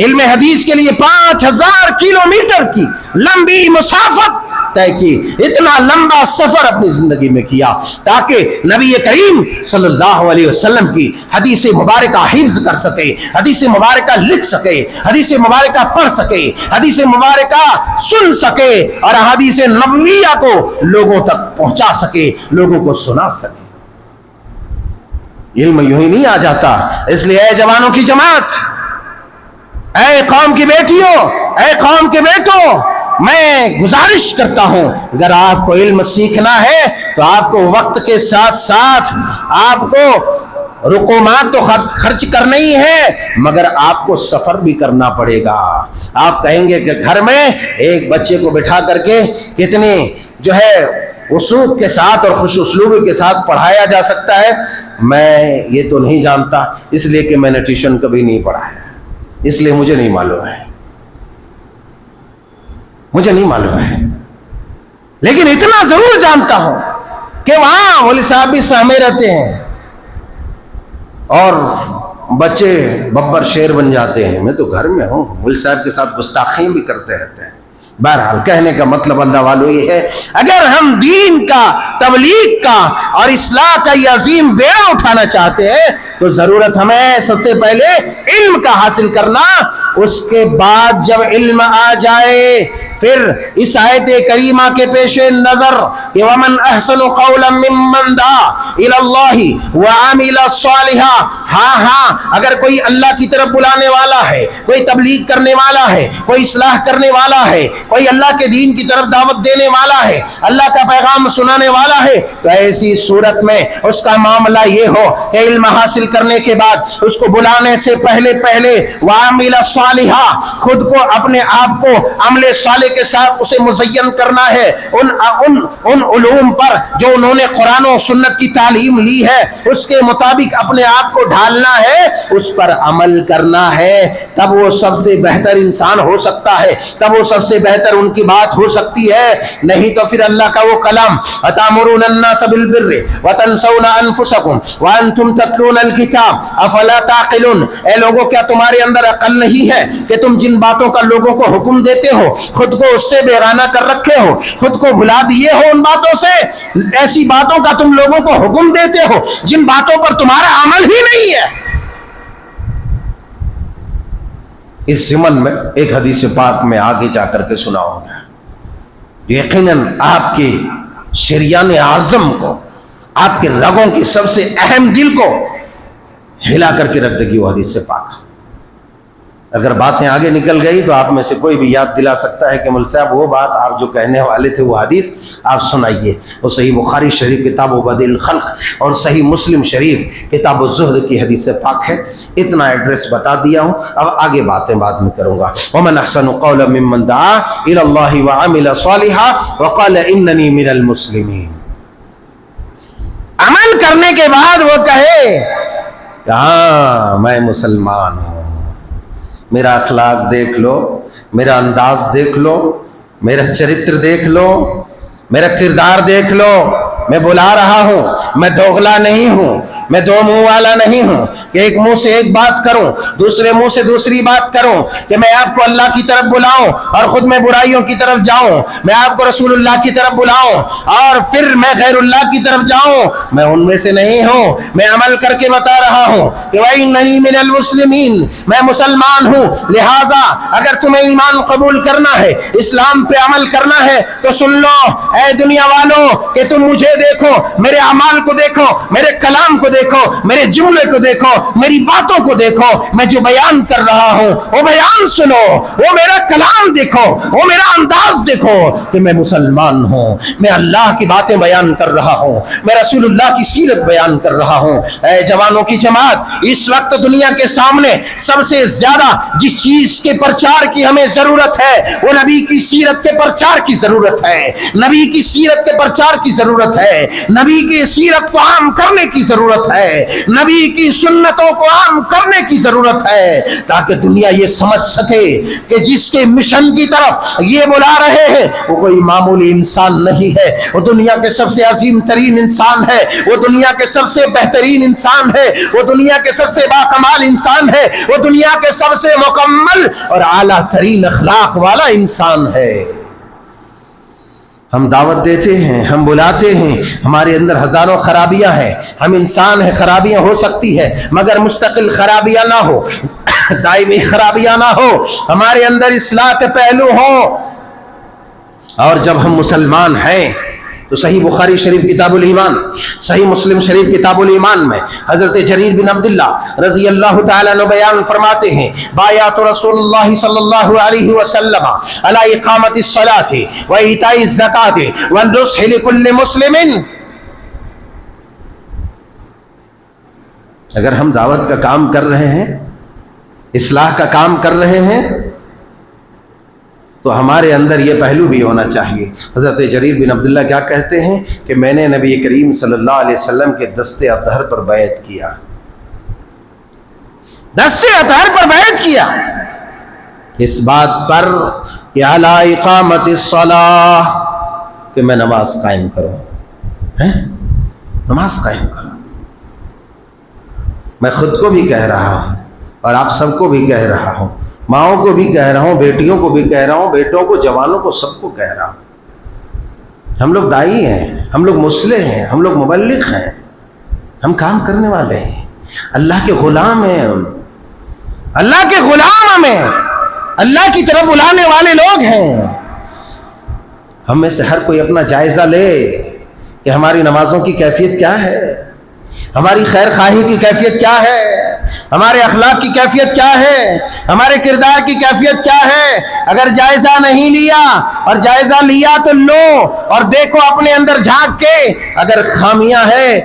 علم حدیث کے لیے 5000 کلومیٹر کی لمبی مسافت طے کی، اتنا لمبا سفر اپنی زندگی میں کیا تاکہ نبی کریم صلی اللہ علیہ وسلم کی حدیث مبارکہ حفظ کر سکے، حدیث مبارکہ لکھ سکے، حدیث مبارکہ پڑھ سکے، حدیث مبارکہ سن سکے اور حدیث نبویہ کو لوگوں تک پہنچا سکے، لوگوں کو سنا سکے. علم یوں ہی نہیں آ جاتا. اس لیے اے جوانوں کی جماعت، اے قوم کی بیٹیوں، اے قوم کے بیٹوں، میں گزارش کرتا ہوں اگر آپ کو علم سیکھنا ہے تو آپ کو وقت کے ساتھ ساتھ آپ کو رقومات تو خرچ کرنا ہی ہے، مگر آپ کو سفر بھی کرنا پڑے گا۔ آپ کہیں گے کہ گھر میں ایک بچے کو بٹھا کر کے کتنے جو ہے اصول کے ساتھ اور خوش اسلوبی کے ساتھ پڑھایا جا سکتا ہے، میں یہ تو نہیں جانتا، اس لیے کہ میں نے ٹیوشن کبھی نہیں پڑھایا، اس لیے مجھے نہیں معلوم ہے، مجھے نہیں معلوم ہے۔ لیکن اتنا ضرور جانتا ہوں کہ وہاں مولوی صاحب بھی سہمے رہتے ہیں اور بچے ببر شیر بن جاتے ہیں۔ میں تو گھر میں ہوں، مولوی صاحب کے ساتھ گستاخیاں بھی کرتے رہتے ہیں۔ بہرحال کہنے کا مطلب اللہ والو یہ ہے، اگر ہم دین کا، تبلیغ کا اور اصلاح کا یہ عظیم بیڑا اٹھانا چاہتے ہیں تو ضرورت ہمیں سب سے پہلے علم کا حاصل کرنا، اس کے بعد جب علم آ جائے پھر اس آیت کریمہ کے پیش نظر کہ وَمَنْ أَحْسَنُ قَوْلًا مِّمَّنْ دَعَا إِلَى اللَّهِ وَعَمِلَ صَالِحًا، ہاں اگر کوئی اللہ کی طرف بلانے والا ہے، کوئی تبلیغ کرنے والا ہے، کوئی اصلاح کرنے والا ہے، کوئی اللہ کے دین کی طرف دعوت دینے والا ہے، اللہ کا پیغام سنانے والا ہے، تو ایسی صورت میں اس کا معاملہ یہ ہو کہ علم حاصل کرنے کے بعد اس کو بلانے سے پہلے وَعَمِلَ صَالِحًا، خود کو اپنے آپ کو عمل صالح کے ساتھ اسے مزین کرنا ہے، ان علوم پر جو انہوں نے قرآن و سنت کی تعلیم لی ہے اس کے مطابق اپنے آپ کو ڈھالنا ہے، اس پر عمل کرنا ہے، تب وہ سب سے بہتر انسان ہو سکتا ہے، تب وہ سب سے بہتر ان کی بات ہو سکتی ہے۔ نہیں تو پھر اللہ کا وہ کلام أَتَأْمُرُونَ النَّاسَ بِالْبِرِّ وَتَنْسَوْنَ أَنفُسَكُمْ وَأَنْتُمْ تَتْلُونَ الْكِتَابَ أَفَلَا تَعْقِلُونَ، اے لوگوں کیا تمہارے اندر عقل نہیں ہے کہ تم جن باتوں کا لوگوں کو حکم دیتے ہو خود کو اس سے بیگانہ کر رکھے ہو، خود کو بھلا دیے ہو ان باتوں سے، ایسی باتوں کا تم لوگوں کو حکم دیتے ہو جن باتوں پر تمہارا عمل ہی نہیں ہے۔ اس ضمن میں ایک حدیث پاک میں آگے جا کر کے سناؤں گا، یقیناً آپ کے شریان اعظم کو، آپ کے رگوں کی سب سے اہم دل کو ہلا کر کے رکھ دے گی وہ حدیث پاک۔ اگر باتیں آگے نکل گئی تو آپ میں سے کوئی بھی یاد دلا سکتا ہے کہ مول صاحب وہ بات آپ جو کہنے والے تھے وہ حدیث آپ سنائیے۔ وہ صحیح بخاری شریف کتاب بدیع الخلق اور صحیح مسلم شریف کتاب الزہد کی حدیث پاک ہے۔ اتنا ایڈریس بتا دیا ہوں، اب آگے باتیں بعد میں کروں گا۔ وَمَنْ أَحْسَنُ قَوْلًا مِّمَّنْ دَعَا إِلَى اللَّهِ وَعَمِلَ صَالِحًا وَقَالَ إِنَّنِي مِنَ الْمُسْلِمِينَ، عمل کرنے کے بعد وہ کہے کہ ہاں میں مسلمان ہوں، میرا اخلاق دیکھ لو، میرا انداز دیکھ لو، میرا چرتر دیکھ لو، میرا کردار دیکھ لو، میں بلا رہا ہوں، میں دوغلا نہیں ہوں، میں دو منہ والا نہیں ہوں کہ ایک منہ سے ایک بات کروں دوسرے منہ سے دوسری بات کروں، کہ میں آپ کو اللہ کی طرف بلاؤں اور خود میں برائیوں کی طرف جاؤں، میں آپ کو رسول اللہ کی طرف بلاؤں اور پھر میں غیر اللہ کی طرف جاؤں، میں ان میں سے نہیں ہوں۔ میں عمل کر کے بتا رہا ہوں کہ وَإِنَّنِي مِنَ الْمُسْلِمِينَ، میں مسلمان ہوں۔ لہٰذا اگر تمہیں ایمان قبول کرنا ہے، اسلام پہ عمل کرنا ہے تو سن لو اے دنیا والوں کہ تم مجھے دیکھو، میرے اعمال کو دیکھو، میرے کلام کو دیکھو، میرے جملے کو دیکھو، میری باتوں کو دیکھو، میں جو بیان کر رہا ہوں وہ بیان سنو، وہ میرا کلام دیکھو، وہ میرا انداز دیکھو کہ میں مسلمان ہوں، میں اللہ کی باتیں بیان کر رہا ہوں، میں رسول اللہ کی سیرت بیان کر رہا ہوں۔ اے جوانوں کی جماعت، اس وقت دنیا کے سامنے سب سے زیادہ جس چیز کے پرچار کی ہمیں ضرورت ہے وہ نبی کی سیرت کے پرچار کی ضرورت ہے، نبی کی سیرت کے پرچار کی ضرورت ہے، نبی کی سیرت کو عام کرنے کی ضرورت ہے، نبی کی سنتوں کو عام کرنے کی ضرورت ہے، تاکہ دنیا یہ سمجھ سکے کہ جس کے مشن کی طرف یہ بلا رہے ہیں وہ کوئی معمولی انسان نہیں ہے، وہ دنیا کے سب سے عظیم ترین انسان ہے، وہ دنیا کے سب سے بہترین انسان ہے، وہ دنیا کے سب سے باکمال انسان ہے، وہ دنیا کے سب سے مکمل اور اعلیٰ ترین اخلاق والا انسان ہے۔ ہم دعوت دیتے ہیں، ہم بلاتے ہیں، ہمارے اندر ہزاروں خرابیاں ہیں، ہم انسان ہیں، خرابیاں ہو سکتی ہے، مگر مستقل خرابیاں نہ ہو، دائمی خرابیاں نہ ہو، ہمارے اندر اصلاح کے پہلو ہوں۔ اور جب ہم مسلمان ہیں تو صحیح بخاری شریف کتاب الایمان، صحیح مسلم شریف کتاب الایمان میں حضرت جریر بن عبداللہ رضی اللہ تعالیٰ عنہ بیان فرماتے ہیں، بایعت رسول اللہ صلی اللہ علیہ وسلم علی اقامت الصلاة وایتاء الزکاة والنصح لکل مسلم۔ اگر ہم دعوت کا کام کر رہے ہیں، اصلاح کا کام کر رہے ہیں، تو ہمارے اندر یہ پہلو بھی ہونا چاہیے۔ حضرت جریر بن عبداللہ کیا کہتے ہیں کہ میں نے نبی کریم صلی اللہ علیہ وسلم کے دست اطہر پر بیعت کیا، دست اطہر پر بیعت کیا، اس بات پر کہ علی اقامت الصلاۃ، کہ میں نماز قائم کروں، نماز قائم کروں۔ میں خود کو بھی کہہ رہا ہوں اور آپ سب کو بھی کہہ رہا ہوں، ماؤں کو بھی کہہ رہا ہوں، بیٹیوں کو بھی کہہ رہا ہوں، بیٹوں کو، جوانوں کو، سب کو کہہ رہا ہوں، ہم لوگ داعی ہیں، ہم لوگ مصلح ہیں، ہم لوگ مبلغ ہیں، ہم کام کرنے والے ہیں، اللہ کے غلام ہیں، اللہ کے غلام ہمیں اللہ کی طرف بلانے والے لوگ ہیں۔ ہم میں سے ہر کوئی اپنا جائزہ لے کہ ہماری نمازوں کی کیفیت کیا ہے، ہماری خیر خواہی کی کیفیت کیا ہے، ہمارے اخلاق کی کیفیت کیا ہے، ہمارے کردار کی کیفیت کیا ہے۔ اگر جائزہ نہیں لیا، اور جائزہ لیا تو لو اور دیکھو اپنے اندر جھانک کے، اگر خامیاں ہیں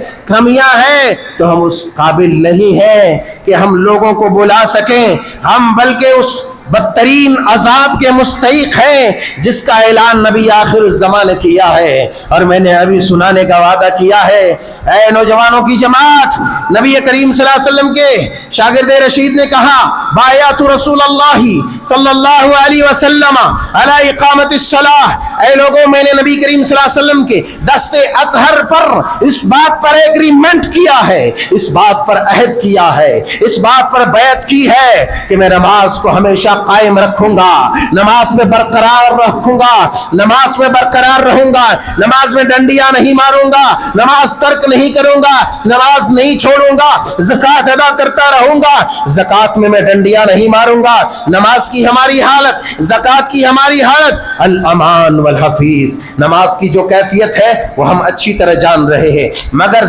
تو ہم اس قابل نہیں ہیں کہ ہم لوگوں کو بلا سکیں، ہم بلکہ اس بدترین عذاب کے مستحق ہیں جس کا اعلان نبی آخر الزمان نے کیا ہے، اور میں نے ابھی سنانے کا وعدہ کیا ہے۔ اے نوجوانوں کی جماعت، نبی کریم صلی اللہ علیہ وسلم کے شاگرد رشید نے کہا بایعت رسول اللہ صلی اللہ علیہ وسلم علی اقامت الصلاۃ، اے لوگوں میں نے نبی کریم صلی اللہ علیہ وسلم کے دست اطہر پر اس بات پر ایگریمنٹ کیا ہے، اس بات پر عہد کیا ہے، اس بات پر بیعت کی ہے کہ میں نماز کو ہمیشہ قائم رکھوں گا، نماز میں برقرار رکھوں گا، نماز میں برقرار رہوں گا، نماز میں ڈنڈیاں نہیں ماروں گا، نماز ترک نہیں کروں گا، نماز نہیں چھوڑوں گا، زکوٰۃ ادا کرتا رہوں گا، زکوٰۃ میں ڈنڈیاں نہیں ماروں گا۔ نماز کی ہماری حالت، زکوٰۃ کی ہماری حالت الامان والحفیظ، نماز کی جو کیفیت ہے وہ ہم اچھی طرح جان رہے ہیں، مگر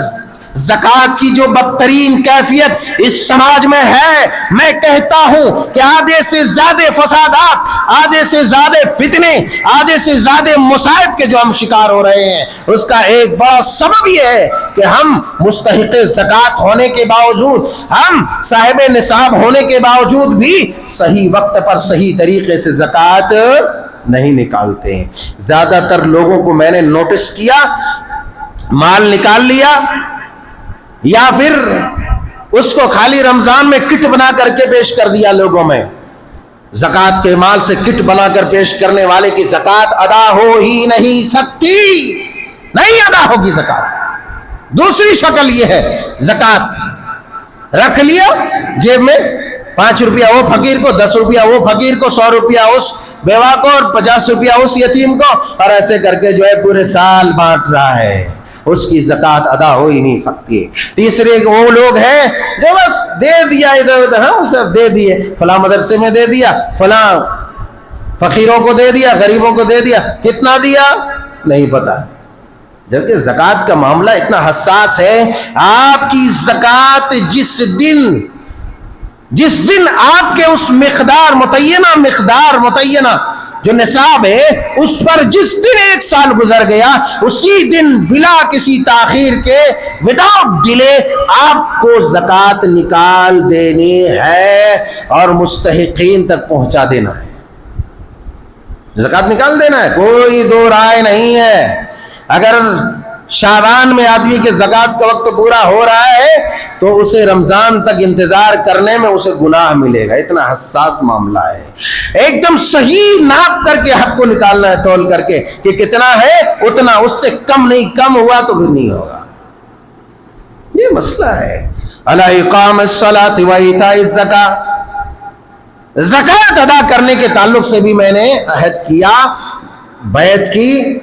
زکوٰۃ کی جو بدترین کیفیت اس سماج میں ہے، میں کہتا ہوں کہ آدھے سے زیادہ فسادات، آدھے سے زیادہ فتنے، آدھے سے زیادہ مصائب کے جو ہم شکار ہو رہے ہیں، اس کا ایک بڑا سبب یہ ہے کہ ہم مستحق زکوٰۃ ہونے کے باوجود، ہم صاحب نصاب ہونے کے باوجود بھی صحیح وقت پر صحیح طریقے سے زکوٰۃ نہیں نکالتے ہیں۔ زیادہ تر لوگوں کو میں نے نوٹس کیا، مال نکال لیا، یا پھر اس کو خالی رمضان میں کٹ بنا کر کے پیش کر دیا لوگوں میں۔ زکوٰۃ کے مال سے کٹ بنا کر پیش کرنے والے کی زکوٰۃ ادا ہو ہی نہیں سکتی، نہیں ادا ہوگی زکوٰۃ۔ دوسری شکل یہ ہے، زکوٰۃ رکھ لیا جیب میں، 5 روپیہ وہ فقیر کو، 10 روپیہ وہ فقیر کو، 100 روپیہ اس بیوہ کو، اور 50 روپیہ اس یتیم کو، اور ایسے کر کے جو ہے پورے سال بانٹ رہا ہے، اس کی زکوٰۃ ادا ہو ہی نہیں سکتی۔ تیسرے وہ لوگ ہیں جو بس دے دیا ادھر ادھر، ہاں سب دے دیے، فلاں مدرسے میں دے دیا، فلاں فقیروں کو دے دیا، غریبوں کو دے دیا، کتنا دیا نہیں پتا۔ جبکہ زکوٰۃ کا معاملہ اتنا حساس ہے، آپ کی زکوٰۃ جس دن آپ کے اس متعینہ جو نصاب ہے، اس پر جس دن 1 سال گزر گیا، اسی دن بلا کسی تاخیر کے، وداؤٹ ڈیلے، آپ کو زکوٰۃ نکال دینی ہے اور مستحقین تک پہنچا دینا ہے۔ زکوٰۃ نکال دینا ہے، کوئی دو رائے نہیں ہے۔ اگر شعبان میں آدمی کے زکوٰۃ کا وقت پورا ہو رہا ہے تو اسے رمضان تک انتظار کرنے میں اسے گناہ ملے گا، اتنا حساس معاملہ ہے۔ ایک دم صحیح ناپ کر کے حق کو نکالنا ہے، تول کر کے کہ کتنا ہے اتنا، اس سے کم نہیں، کم ہوا تو پھر نہیں ہوگا۔ یہ مسئلہ ہے۔ علی اقام الصلاۃ و ایتاء الزکاۃ، زکوٰۃ ادا کرنے کے تعلق سے بھی میں نے عہد کیا، بیعت کی،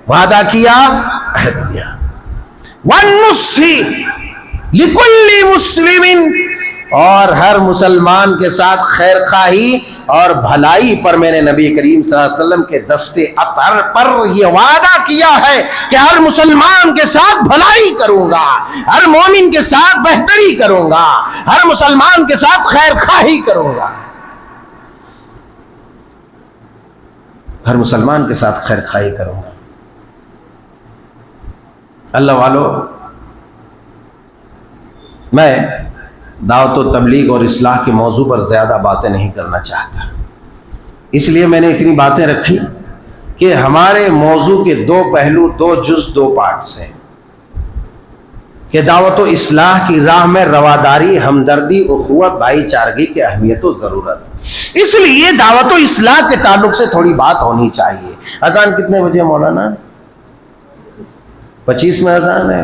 وعدہ کیا، عہد کیا۔ وَالنُّصْحِ لِكُلِّ مُسْلِمٍ، اور ہر مسلمان کے ساتھ خیر خواہی اور بھلائی پر میں نے نبی کریم صلی اللہ علیہ وسلم کے دست اطہر پر یہ وعدہ کیا ہے کہ ہر مسلمان کے ساتھ بھلائی کروں گا، ہر مومن کے ساتھ بہتری کروں گا، ہر مسلمان کے ساتھ خیر خواہی کروں گا، ہر مسلمان کے ساتھ خیر خواہی کروں گا۔ اللہ والو، میں دعوت و تبلیغ اور اصلاح کے موضوع پر زیادہ باتیں نہیں کرنا چاہتا، اس لیے میں نے اتنی باتیں رکھی کہ ہمارے موضوع کے دو پہلو، دو جز، دو پارٹس ہیں کہ دعوت و اصلاح کی راہ میں رواداری، ہمدردی، اخوت، بھائی چارگی کی اہمیت و ضرورت۔ اس لیے دعوت و اصلاح کے تعلق سے تھوڑی بات ہونی چاہیے۔ اذان کتنے بجے مولانا؟ 25 میں اذان ہے۔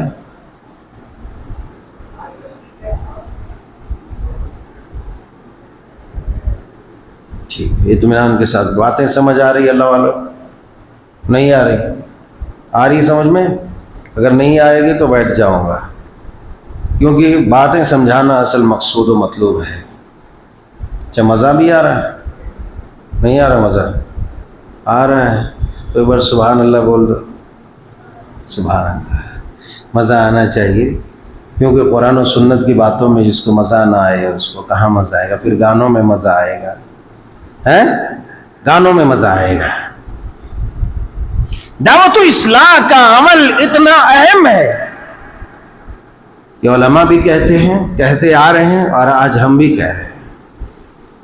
ٹھیک ہے، اطمینان کے ساتھ باتیں سمجھ آ رہی؟ اللہ والوں نہیں آ رہی؟ آ رہی سمجھ میں؟ اگر نہیں آئے گی تو بیٹھ جاؤں گا، کیونکہ باتیں سمجھانا اصل مقصود و مطلوب ہے۔ اچھا، مزہ بھی آ رہا ہے؟ نہیں آ رہا مزہ؟ آ رہا ہے تو ایک بار سبحان اللہ بول دو۔ سبحان اللہ، مزہ آنا چاہیے، کیونکہ قرآن و سنت کی باتوں میں جس کو مزہ نہ آئے اس کو کہاں مزہ آئے گا؟ پھر گانوں میں مزہ آئے گا، ہیں؟ گانوں میں مزہ آئے گا۔ دعوت و اصلاح کا عمل اتنا اہم ہے کہ علماء بھی کہتے ہیں، کہتے آ رہے ہیں، اور آج ہم بھی کہہ رہے ہیں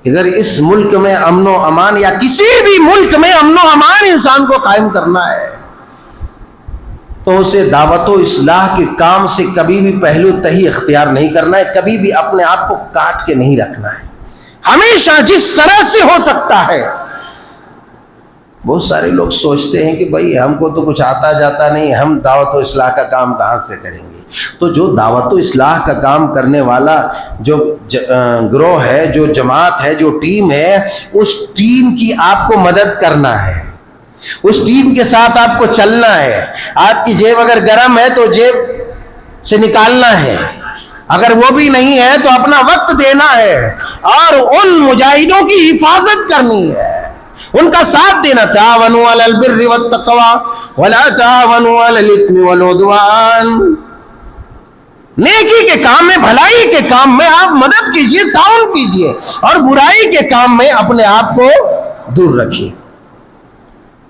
کہ اگر اس ملک میں امن و امان، یا کسی بھی ملک میں امن و امان انسان کو قائم کرنا ہے، تو اسے دعوت و اصلاح کے کام سے کبھی بھی پہلو تہی اختیار نہیں کرنا ہے، کبھی بھی اپنے آپ کو کاٹ کے نہیں رکھنا ہے۔ ہمیشہ جس طرح سے ہو سکتا ہے۔ بہت سارے لوگ سوچتے ہیں کہ بھائی ہم کو تو کچھ آتا جاتا نہیں، ہم دعوت و اصلاح کا کام کہاں سے کریں گے؟ تو جو دعوت و اصلاح کا کام کرنے والا جو گروہ ہے، جو جماعت ہے، جو ٹیم ہے، اس ٹیم کی آپ کو مدد کرنا ہے، اس ٹیم کے ساتھ آپ کو چلنا ہے۔ آپ کی جیب اگر گرم ہے تو جیب سے نکالنا ہے، اگر وہ بھی نہیں ہے تو اپنا وقت دینا ہے، اور ان مجاہدوں کی حفاظت کرنی ہے، ان کا ساتھ دینا۔ تعاونوا علی البر والتقوی ولا تعاونوا علی الاثم والعدوان۔ نیکی کے کام میں، بھلائی کے کام میں آپ مدد کیجئے، تعاون کیجئے، اور برائی کے کام میں اپنے آپ کو دور رکھیے۔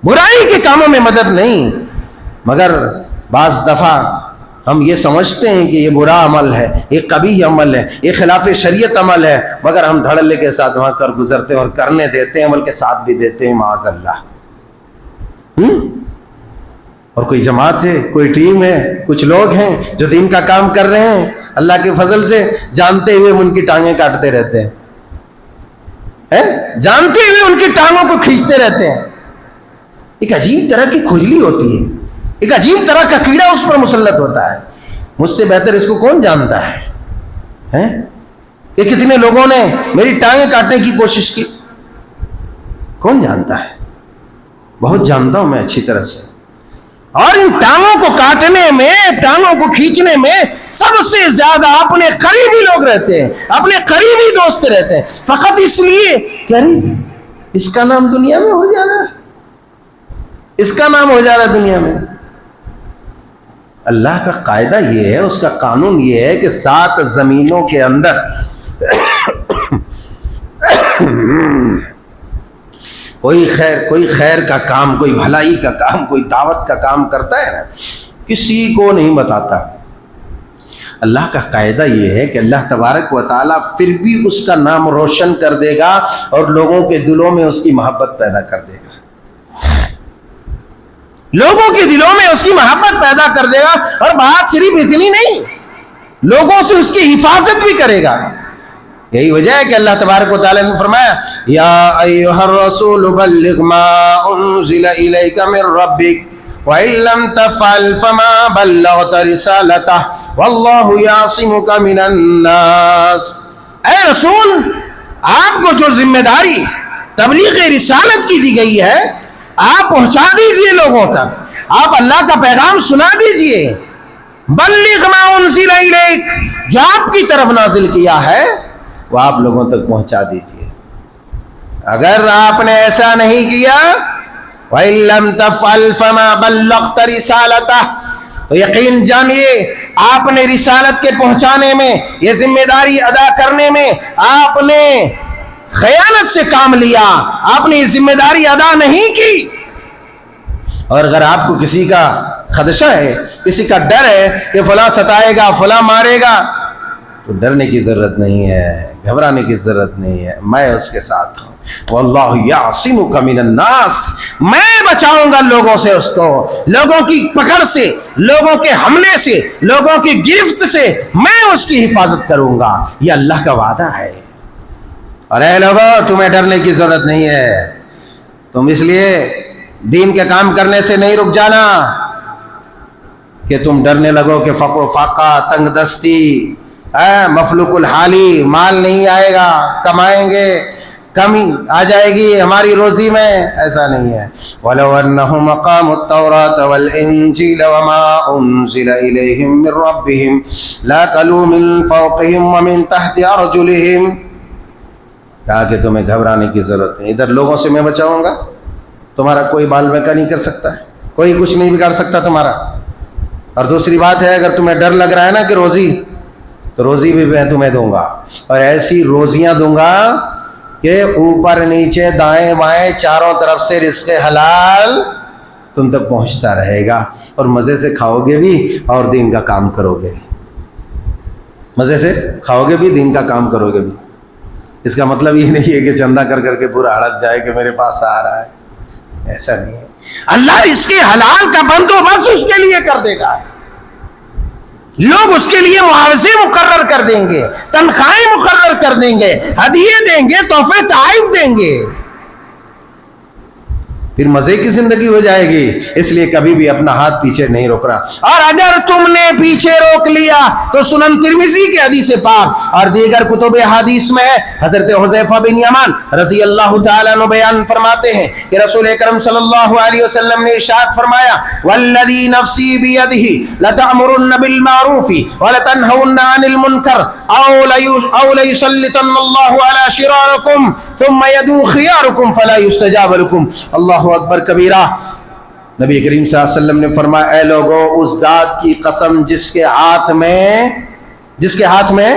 برائی کے کاموں میں مدد نہیں، مگر بعض دفعہ ہم یہ سمجھتے ہیں کہ یہ برا عمل ہے، یہ قبیح عمل ہے، یہ خلاف شریعت عمل ہے، مگر ہم دھڑلے کے ساتھ وہاں کر گزرتے ہیں اور کرنے دیتے ہیں، عمل کے ساتھ بھی دیتے ہیں، معاذ اللہ۔ اور کوئی جماعت ہے، کوئی ٹیم ہے، کچھ لوگ ہیں جو دین کا کام کر رہے ہیں، اللہ کے فضل سے جانتے ہوئے ان کی ٹانگیں کاٹتے رہتے ہیں، جانتے ہوئے ان کی ٹانگوں کو کھینچتے رہتے ہیں۔ ایک عجیب طرح کی کھجلی ہوتی ہے، ایک عجیب طرح کا کیڑا اس پر مسلط ہوتا ہے۔ مجھ سے بہتر اس کو کون جانتا ہے کہ کتنے لوگوں نے میری ٹانگیں کاٹنے کی کوشش کی؟ کون جانتا ہے؟ بہت جانتا ہوں میں اچھی طرح سے۔ اور ان ٹانگوں کو کاٹنے میں، ٹانگوں کو کھینچنے میں سب سے زیادہ اپنے قریبی لوگ رہتے ہیں، اپنے قریبی دوست رہتے ہیں، فقط اس لیے کہ اس کا نام دنیا میں ہو جا رہا ہے، اس کا نام ہو جا رہا ہے دنیا میں۔ اللہ کا قاعدہ یہ ہے، اس کا قانون یہ ہے کہ 7 زمینوں کے اندر کوئی خیر کا کام، کوئی بھلائی کا کام، کوئی دعوت کا کام کرتا ہے نا، کسی کو نہیں بتاتا۔ اللہ کا قاعدہ یہ ہے کہ اللہ تبارک و تعالیٰ پھر بھی اس کا نام روشن کر دے گا اور لوگوں کے دلوں میں اس کی محبت پیدا کر دے گا، لوگوں کے دلوں میں اس کی محبت پیدا کر دے گا۔ اور بات صرف اتنی نہیں، لوگوں سے اس کی حفاظت بھی کرے گا۔ یہی وجہ ہے کہ اللہ تبارک و تعالیٰ نے فرمایا، یا ایھا الرسول بلغ ما انزل الیک من ربک وَإِن لَّمْ تَفْعَلْ فَمَا بَلَّغْتَ رِسَالَتَهُ وَاللَّهُ يَعْصِمُكَ مِنَ النَّاسِ۔ اے رسول، آپ کو جو ذمہ داری تبلیغ رسالت کی دی گئی ہے، آپ پہنچا دیجئے لوگوں تک، آپ اللہ کا پیغام سنا دیجئے۔ بلغ ما انزل الیک، جو آپ کی طرف نازل کیا ہے وہ آپ لوگوں تک پہنچا دیجئے۔ اگر آپ نے ایسا نہیں کیا، وَإِن لَّمْ تَفْعَلْ فَمَا بَلَّغْتَ رِسَالَتَهُ، تو یقین جانیے آپ نے رسالت کے پہنچانے میں، یہ ذمہ داری ادا کرنے میں آپ نے خیانت سے کام لیا، آپ نے یہ ذمہ داری ادا نہیں کی۔ اور اگر آپ کو کسی کا خدشہ ہے، کسی کا ڈر ہے کہ فلاں ستائے گا، فلاں مارے گا، تو ڈرنے کی ضرورت نہیں ہے، گھبرانے کی ضرورت نہیں ہے، میں اس کے ساتھ ہوں۔ واللہ یعصمک من الناس، میں بچاؤں گا لوگوں سے، اس کو لوگوں کی پکڑ سے، لوگوں کے حملے سے، لوگوں کی گرفت سے میں اس کی حفاظت کروں گا، یہ اللہ کا وعدہ ہے۔ اور اے لوگوں، تمہیں ڈرنے کی ضرورت نہیں ہے، تم اس لیے دین کے کام کرنے سے نہیں رک جانا کہ تم ڈرنے لگو کہ فقر و فاقہ، تنگ دستی، مفلوق الحالی، مال نہیں آئے گا، کمائیں گے، کمی آ جائے گی ہماری روزی میں، ایسا نہیں ہے۔ وَلَوْ أَنَّهُمْ أَقَامُوا التَّوْرَاةَ وَالْإِنْجِيلَ وَمَا أُنزِلَ إِلَيْهِمْ مِنْ رَبِّهِمْ لَأَكَلُوا مِنْ فَوْقِهِمْ وَمِنْ تَحْتِ أَرْجُلِهِمْ، کہا کہ تمہیں گھبرانے کی ضرورت نہیں، ادھر لوگوں سے میں بچاؤں گا، تمہارا کوئی بال بیکا نہیں کر سکتا ہے، کوئی کچھ نہیں بگاڑ سکتا تمہارا۔ اور دوسری بات ہے، اگر تمہیں ڈر لگ رہا ہے نا کہ روزی، تو روزی بھی میں تمہیں دوں گا، اور ایسی روزیاں دوں گا کہ اوپر نیچے دائیں بائیں چاروں طرف سے رزق حلال تم تک پہنچتا رہے گا، اور مزے سے کھاؤ گے بھی اور دین کا کام کرو گے، مزے سے کھاؤ گے بھی، دین کا کام کرو گے بھی۔ اس کا مطلب یہ نہیں ہے کہ چندہ کر کر کے پورا ہڑپ جائے کہ میرے پاس آ رہا ہے، ایسا نہیں ہے۔ اللہ اس کے حلال کا بندوبست اس کے لیے کر دے گا، لوگ اس کے لیے معاوضے مقرر کر دیں گے، تنخواہیں مقرر کر دیں گے، ہدیے دیں گے، تحفے تحائف دیں گے، پھر مزے کی زندگی ہو جائے گی۔ اس لیے کبھی بھی اپنا ہاتھ پیچھے نہیں روکنا، اور اگر تم نے پیچھے روک لیا تو سنن ترمذی کے حدیث پاک اور دیگر کتب حدیث میں حضرت حذیفہ بن یمان رضی اللہ تعالیٰ عنہ بیان فرماتے ہیں کہ رسول اکرم صلی اللہ علیہ وسلم نے ارشاد فرمایا، والذی نفسی بیدہ لتأمرن بالمعروف ولتنہون عن المنکر او لیسلطن اللہ علی شرارکم ثم یدعو خیارکم فلا یستجاب لکم۔ اللہ اکبر کبیرہ۔ نبی کریم صلی اللہ علیہ وسلم نے فرمایا، اے لوگو، اس ذات کی قسم جس کے ہاتھ میں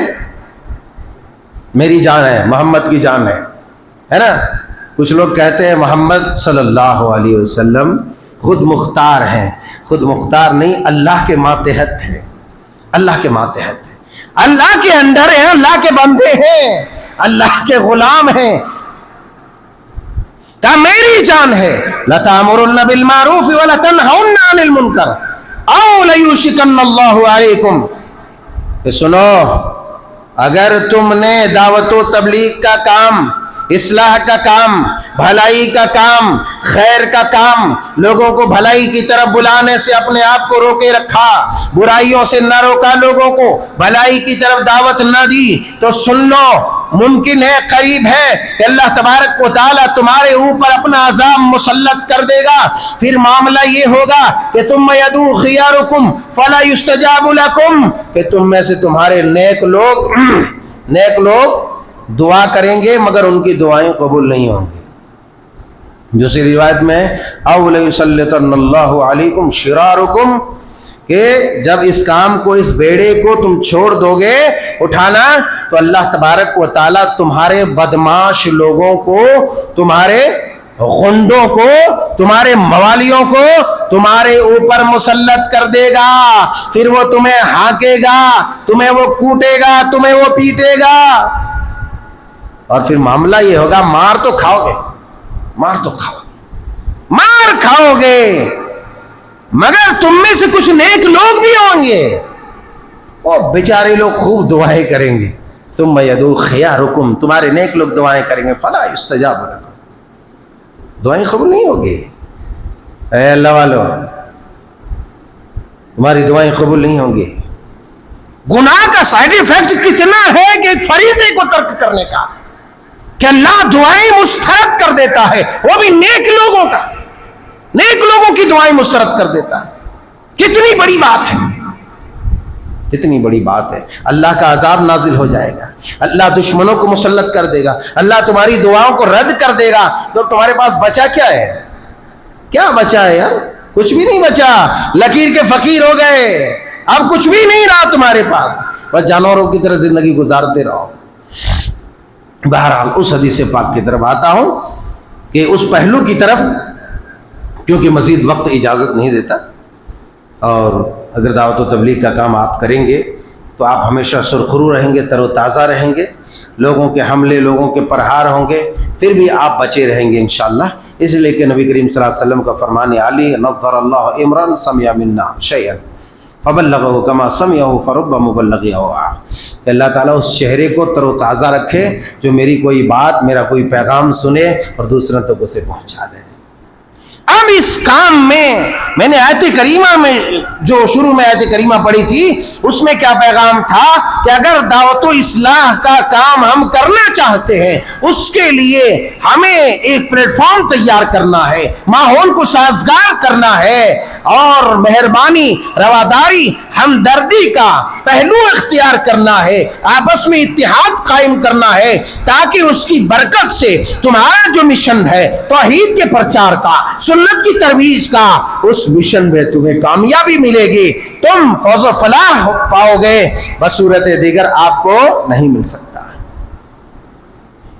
میری جان ہے، محمد کی جان ہے نا۔ کچھ لوگ کہتے ہیں محمد صلی اللہ علیہ وسلم خود مختار ہیں، خود مختار نہیں، اللہ کے ماتحت ہیں، اللہ کے ماتحت ہیں، اللہ کے انڈر ہیں، اللہ کے بندے ہیں، اللہ کے غلام ہیں، کہ میری جان ہے۔ لَتَأْمُرُنَّ بِالْمَعْرُوفِ وَلَتَنْهُنَّ عَنِ الْمُنْكَرِ أَوْ لَيُوشِكَنَّ اللَّهُ عَلَيْكُمْ، کہ سنو، اگر تم نے دعوت و تبلیغ کا کام، اصلاح کا کام، بھلائی کا کام، خیر کا کام، لوگوں کو بھلائی کی طرف بلانے سے اپنے آپ کو روکے رکھا، برائیوں سے نہ روکا، لوگوں کو بھلائی کی طرف دعوت نہ دی، تو سن لو، ممکن ہے، قریب ہے کہ اللہ تبارک و تعالیٰ تمہارے اوپر اپنا عذاب مسلط کر دے گا۔ پھر معاملہ یہ ہوگا کہ ثم یدعو خیارکم فلا یستجاب لکم، کہ تم میں سے تمہارے نیک لوگ دعا کریں گے مگر ان کی دعائیں قبول نہیں ہوں گی۔ دوسری روایت میں او لیسلطن اللہ علیکم شرارکم، کہ جب اس کام کو، اس بیڑے کو تم چھوڑ دو گے اٹھانا، تو اللہ تبارک و تعالیٰ تمہارے بدماش لوگوں کو، تمہارے غنڈوں کو، تمہارے موالیوں کو تمہارے اوپر مسلط کر دے گا، پھر وہ تمہیں ہانکے گا، تمہیں وہ کوٹے گا، تمہیں وہ پیٹے گا، اور پھر معاملہ یہ ہوگا، مار تو کھاؤ گے، مار کھاؤ گے، مگر تم میں سے کچھ نیک لوگ بھی ہوں گے، وہ بیچارے لوگ خوب دعائیں کریں گے، ثم یدعو خیارکم، تمہارے نیک لوگ دعائیں کریں گے، فلا یستجاب لکم، دعائیں قبول نہیں ہوگی۔ اے اللہ والو، تمہاری دعائیں قبول نہیں ہوں گی۔ گناہ کا سائیڈ ایفیکٹ کتنا ہے کہ فریضے کو ترک کرنے کا، کہ اللہ دعائیں مسترد کر دیتا ہے، وہ بھی نیک لوگوں کی دعائیں مسترد کر دیتا ہے۔ کتنی بڑی بات ہے، کتنی بڑی بات ہے۔ اللہ کا عذاب نازل ہو جائے گا، اللہ دشمنوں کو مسلط کر دے گا، اللہ تمہاری دعاؤں کو رد کر دے گا، تو تمہارے پاس بچا کیا ہے؟ کیا بچا ہے یار؟ کچھ بھی نہیں بچا، لکیر کے فقیر ہو گئے، اب کچھ بھی نہیں رہا تمہارے پاس، بس جانوروں کی طرح زندگی گزارتے رہو۔ بہرحال اس حدیث پاک کی طرف آتا ہوں کہ اس پہلو کی طرف، کیونکہ مزید وقت اجازت نہیں دیتا، اور اگر دعوت و تبلیغ کا کام آپ کریں گے تو آپ ہمیشہ سرخرو رہیں گے، تر و تازہ رہیں گے، لوگوں کے حملے، لوگوں کے پرہار ہوں گے، پھر بھی آپ بچے رہیں گے انشاءاللہ۔ اس لیے کہ نبی کریم صلی اللہ علیہ وسلم کا فرمان عالی، نظر اللہ امرا سمع منا شیئا فبلغه کما سمعه فرب مبلغ اوعى، کہ اللہ تعالیٰ اس چہرے کو تر و تازہ رکھے جو میری کوئی بات، میرا کوئی پیغام سنے اور دوسروں تک اسے پہنچا دے۔ اب اس کام میں نے آیت کریمہ میں جو شروع میں آیت کریمہ پڑھی تھی، اس میں کیا پیغام تھا کہ اگر دعوت و اصلاح کا کام ہم کرنا چاہتے ہیں، اس کے لیے ہمیں ایک پلیٹ فارم تیار کرنا ہے، ماحول کو سازگار کرنا ہے، اور مہربانی، رواداری، ہمدردی کا پہلو اختیار کرنا ہے، آپس میں اتحاد قائم کرنا ہے، تاکہ اس کی برکت سے تمہارا جو مشن ہے توحید کے پرچار کا، سنت کی ترویج کا، اس مشن میں تمہیں کامیابی ملے گی، تم فوز و فلاح پاؤ گے، بصورت دیگر آپ کو نہیں مل سکتا،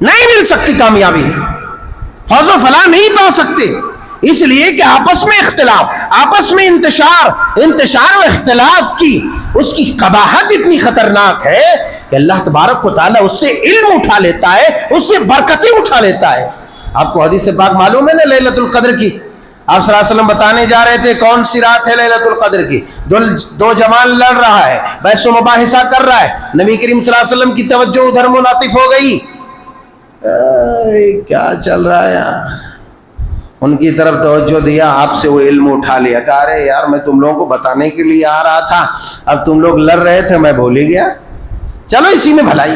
نہیں مل سکتی کامیابی، فوز و فلاح نہیں پا سکتے، اس لیے کہ آپس میں اختلاف، آپس میں انتشار و اختلاف کی اس کی قباحت اتنی خطرناک ہے کہ اللہ تبارک و تعالیٰ اس سے علم اٹھا لیتا ہے، اس سے برکتیں اٹھا لیتا ہے۔ آپ کو حدیث پاک معلوم ہے نا لیلۃ القدر کی؟ آپ صلی اللہ علیہ وسلم بتانے جا رہے تھے کون سی رات ہے لیلۃ القدر کی، دو جمال لڑ رہا ہے، بحث و مباحثہ کر رہا ہے، نبی کریم صلی اللہ علیہ وسلم کی توجہ ادھر منعطف ہو گئی، کیا چل رہا ہے، ان کی طرف توجہ دیا، آپ سے وہ علم اٹھا لیا، کہا ارے یار میں تم لوگوں کو بتانے کے لیے آ رہا تھا، اب تم لوگ لڑ رہے تھے میں بھول ہی گیا، چلو اسی میں بھلائی،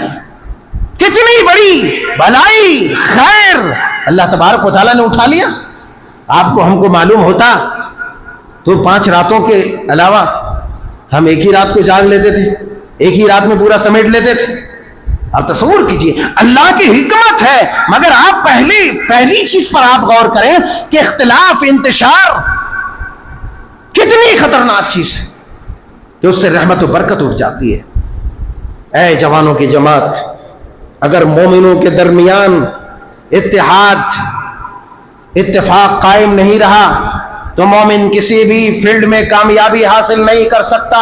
کتنی بڑی بھلائی خیر اللہ تبارک و تعالیٰ نے اٹھا لیا۔ آپ کو ہم کو معلوم ہوتا تو 5 راتوں کے علاوہ ہم ایک ہی رات کو جاگ لیتے تھے، ایک ہی رات میں پورا سمیٹ لیتے تھے۔ آپ تصور کیجئے، اللہ کی حکمت ہے، مگر آپ پہلی چیز پر آپ غور کریں کہ اختلاف، انتشار کتنی خطرناک چیز ہے کہ اس سے رحمت و برکت اٹھ جاتی ہے۔ اے جوانوں کی جماعت، اگر مومنوں کے درمیان اتفاق قائم نہیں رہا تو مومن کسی بھی فیلڈ میں کامیابی حاصل نہیں کر سکتا۔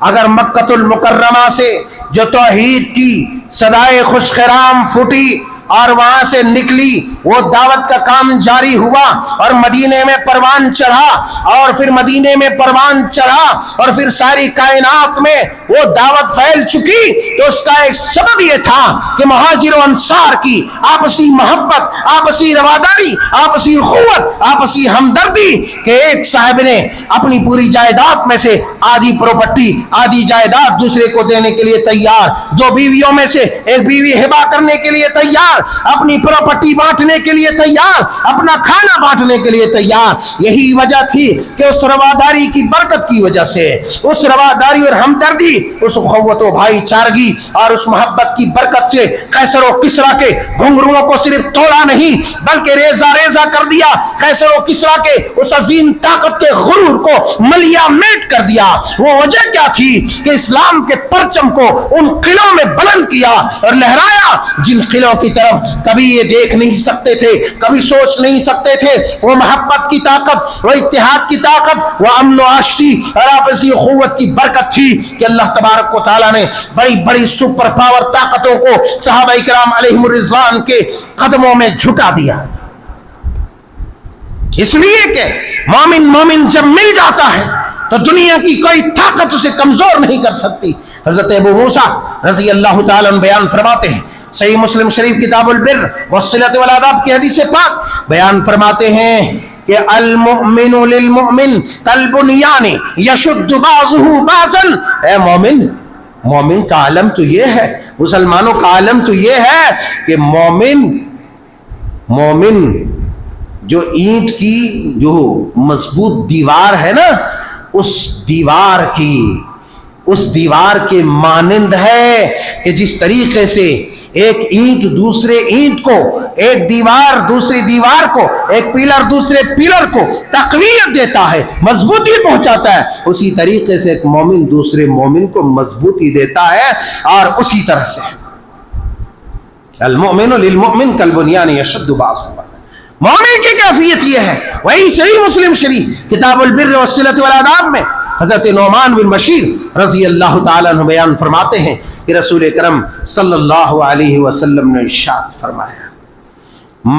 اگر مکۃ المکرمہ سے جو توحید کی صدائے خوش خرام پھوٹی اور وہاں سے نکلی، وہ دعوت کا کام جاری ہوا اور مدینے میں پروان چڑھا، اور پھر مدینے میں پروان چڑھا اور پھر ساری کائنات میں وہ دعوت پھیل چکی، تو اس کا ایک سبب یہ تھا کہ مہاجر و انصار کی آپسی محبت، آپسی رواداری، آپسی اخوت، آپسی ہمدردی، کہ ایک صاحب نے اپنی پوری جائیداد میں سے آدھی پراپرٹی، آدھی جائیداد دوسرے کو دینے کے لیے تیار، 2 بیویوں میں سے ایک بیوی ہبہ کرنے کے لیے تیار، اپنی پراپرٹی بانٹنے کے لیے تیار، اپنا کھانا بانٹنے کے لیے تیار۔ یہی وجہ تھی کہ اس رواداری کی برکت کی وجہ سے، اس رواداری اور ہمدردی، اس اخوت و بھائی چارگی اور اس محبت کی برکت سے قیصر و کسریٰ کے گھنگروؤں کو صرف توڑا نہیں بلکہ ریزہ ریزہ کر دیا، قیصر و کسریٰ کے اس عظیم طاقت کے غرور کو ملیا میٹ کر دیا۔ وہ وجہ کیا تھی کہ اسلام کے پرچم کو ان قلعوں میں بلند کیا اور لہرایا جن قلعوں کی طرف کبھی یہ دیکھ نہیں سکتے تھے، کبھی سوچ نہیں سکتے تھے۔ وہ محبت کی طاقت، وہ اتحاد کی طاقت، وہ امن و آشتی اور آپسی اخوت کی برکت تھی کہ اللہ تبارک و تعالیٰ نے بڑی بڑی سپر پاور طاقتوں کو صحابہ کرام علیہم الرضوان کے قدموں میں جھکا دیا، اس لیے کہ مومن جب مل جاتا ہے تو دنیا کی کوئی طاقت اسے کمزور نہیں کر سکتی۔ حضرت ابو موسیٰ رضی اللہ تعالیٰ عنہ بیان فرماتے ہیں، صحیح مسلم شریف کتاب البر والصلۃ والآداب کی حدیث پاک بیان فرماتے ہیں کہ المؤمن للمؤمن کالبنیان یشد بعضہ بعضا۔ اے مومن کا عالم تو یہ ہے، مسلمانوں کا عالم تو یہ ہے کہ مومن جو اینٹ کی جو مضبوط دیوار ہے نا، اس دیوار کے مانند ہے کہ جس طریقے سے ایک اینٹ دوسرے اینٹ کو، ایک دیوار دوسری دیوار کو، ایک پیلر دوسرے پیلر کو تقویت دیتا ہے، مضبوطی پہنچاتا ہے، اسی طریقے سے ایک مومن دوسرے مومن کو مضبوطی دیتا ہے۔ اور اسی طرح سے المؤمن للمؤمن کالبنیان یشد بعضہ بعضا، مومن کی کیفیت یہ ہے۔ وہی صحیح مسلم شریف کتاب البر والصلۃ والآداب میں حضرت نعمان بن بشیر رضی اللہ تعالیٰ عنہ بیان فرماتے ہیں کہ رسول اکرم صلی اللہ علیہ وسلم نے ارشاد فرمایا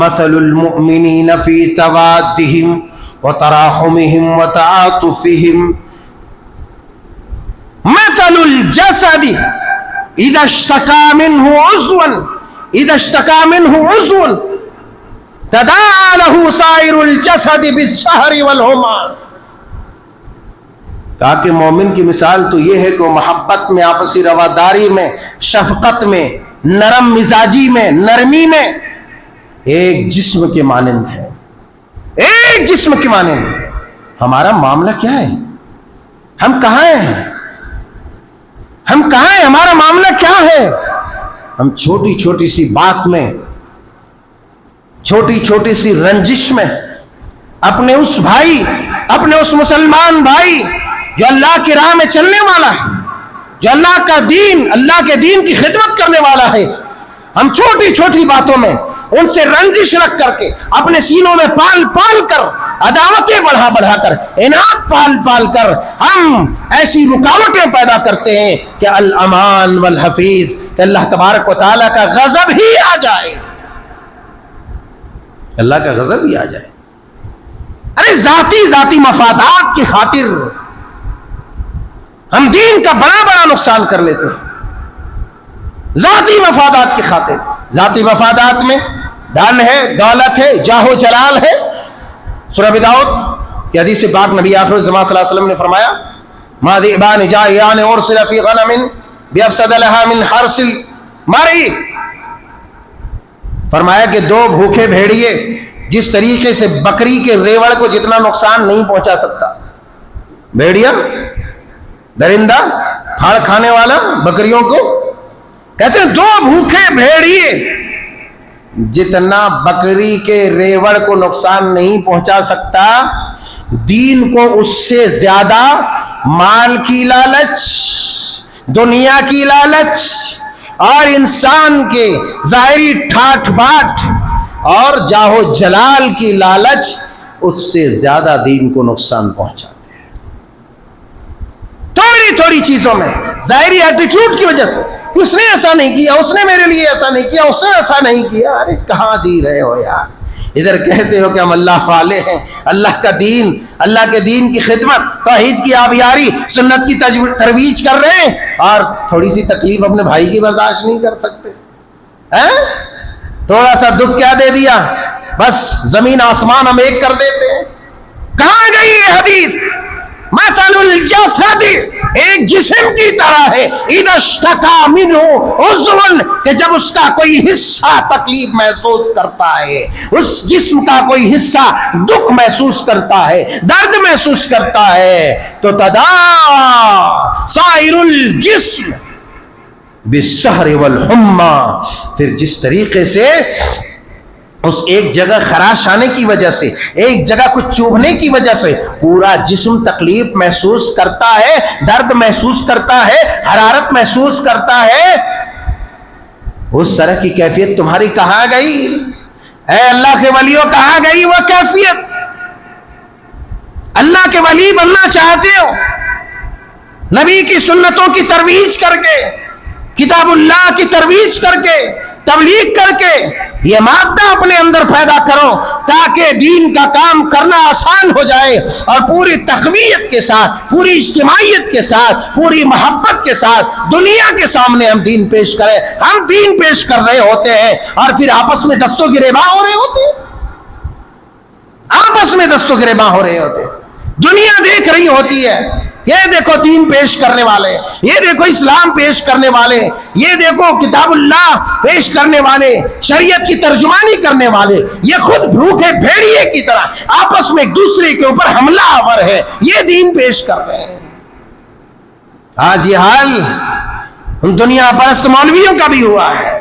مثل المؤمنین فی توادہم وتراحمہم وتعاطفہم مثل الجسد اذا اشتكى منه عضو تداعى له سائر الجسد بالسهر والحمى. کہا کہ مومن کی مثال تو یہ ہے کہ وہ محبت میں، آپسی رواداری میں، شفقت میں، نرم مزاجی میں، نرمی میں ایک جسم کے مانند ہے، ایک جسم کے مانند. ہمارا معاملہ کیا ہے؟ ہم کہاں ہیں؟ ہم کہاں ہیں؟ ہمارا معاملہ کیا ہے؟ ہم چھوٹی چھوٹی سی بات میں، چھوٹی چھوٹی سی رنجش میں اپنے اس بھائی، اپنے اس مسلمان بھائی جو اللہ کی راہ میں چلنے والا ہے، جو اللہ کا دین، اللہ کے دین کی خدمت کرنے والا ہے، ہم چھوٹی چھوٹی باتوں میں ان سے رنجش رکھ کر کے، اپنے سینوں میں پال پال کر، عداوتیں بڑھا بڑھا کر، اناد پال پال کر ہم ایسی رکاوٹیں پیدا کرتے ہیں کہ الامان والحفیظ، کہ اللہ تبارک و تعالیٰ کا غضب ہی آ جائے، اللہ کا غضب ہی آ جائے. ارے ذاتی مفادات کی خاطر ہم دین کا بڑا بڑا نقصان کر لیتے ہیں، ذاتی مفادات کی خاطر. ذاتی مفادات میں دھن ہے، دولت ہے، جاہ و جلال ہے. سورہ ابی داؤد کی حدیث پاک نبی آخر الزمان صلی اللہ علیہ وسلم نے فرمایا ما ذئبان جائعان ارسل فی غنم بیفسد لها من حرث المرء. فرمایا کہ دو بھوکے بھیڑیے جس طریقے سے بکری کے ریوڑ کو جتنا نقصان نہیں پہنچا سکتا، بھیڑیا درندہ پھاڑ کھانے والا بکریوں کو، کہتے ہیں دو بھوکے بھیڑیے جتنا بکری کے ریوڑ کو نقصان نہیں پہنچا سکتا، دین کو اس سے زیادہ مال کی لالچ، دنیا کی لالچ اور انسان کے ظاہری ٹھاٹ باٹ اور جاہ و جلال کی لالچ اس سے زیادہ دین کو نقصان پہنچاتے ہیں. تھوڑی تھوڑی چیزوں میں ظاہری ایٹیٹیوڈ کی وجہ سے، اس نے ایسا نہیں کیا، اس نے میرے لیے ایسا نہیں کیا، اس نے ایسا نہیں کیا. ارے کہاں جی رہے ہو یار؟ ادھر کہتے ہو کہ ہم اللہ والے ہیں، اللہ کا دین، اللہ کے دین کی خدمت، توحید کی آبیاری، سنت کی ترویج کر رہے ہیں، اور تھوڑی سی تکلیف اپنے بھائی کی برداشت نہیں کر سکتے. تھوڑا سا دکھ کیا دے دیا، بس زمین آسمان ہم ایک کر دیتے ہیں. کہاں گئی یہ حدیث؟ مثل الجسد ایک جسم کی طرح ہے، اذا اشتکا منہ عضو، کہ جب اس کا کوئی حصہ تکلیف محسوس کرتا ہے، اس جسم کا کوئی حصہ دکھ محسوس کرتا ہے، درد محسوس کرتا ہے، تو تداعی سائر الجسم بالسہر والحمى، پھر جس طریقے سے اس ایک جگہ خراش آنے کی وجہ سے، ایک جگہ کچھ چوبھنے کی وجہ سے پورا جسم تکلیف محسوس کرتا ہے، درد محسوس کرتا ہے، حرارت محسوس کرتا ہے، اس طرح کی کیفیت تمہاری کہاں گئی؟ اے اللہ کے ولیوں کہاں گئی وہ کیفیت؟ اللہ کے ولی بننا چاہتے ہو، نبی کی سنتوں کی ترویج کر کے، کتاب اللہ کی ترویج کر کے، تبلیغ کر کے یہ مادہ اپنے اندر پیدا کرو تاکہ دین کا کام کرنا آسان ہو جائے، اور پوری تقویت کے ساتھ، پوری اجتماعیت کے ساتھ، پوری محبت کے ساتھ دنیا کے سامنے ہم دین پیش کریں. ہم دین پیش کر رہے ہوتے ہیں اور پھر آپس میں دست و گریباں ہو رہے ہوتے ہیں، آپس میں دست و گریباں ہو رہے ہوتے ہیں. دنیا دیکھ رہی ہوتی ہے، یہ دیکھو دین پیش کرنے والے، یہ دیکھو اسلام پیش کرنے والے، یہ دیکھو کتاب اللہ پیش کرنے والے، شریعت کی ترجمانی کرنے والے، یہ خود بھوکے بھیڑیے کی طرح آپس میں ایک دوسرے کے اوپر حملہ آور ہے، یہ دین پیش کر رہے ہیں. آج یہ حال ان دنیا پرست مولویوں کا بھی ہوا ہے،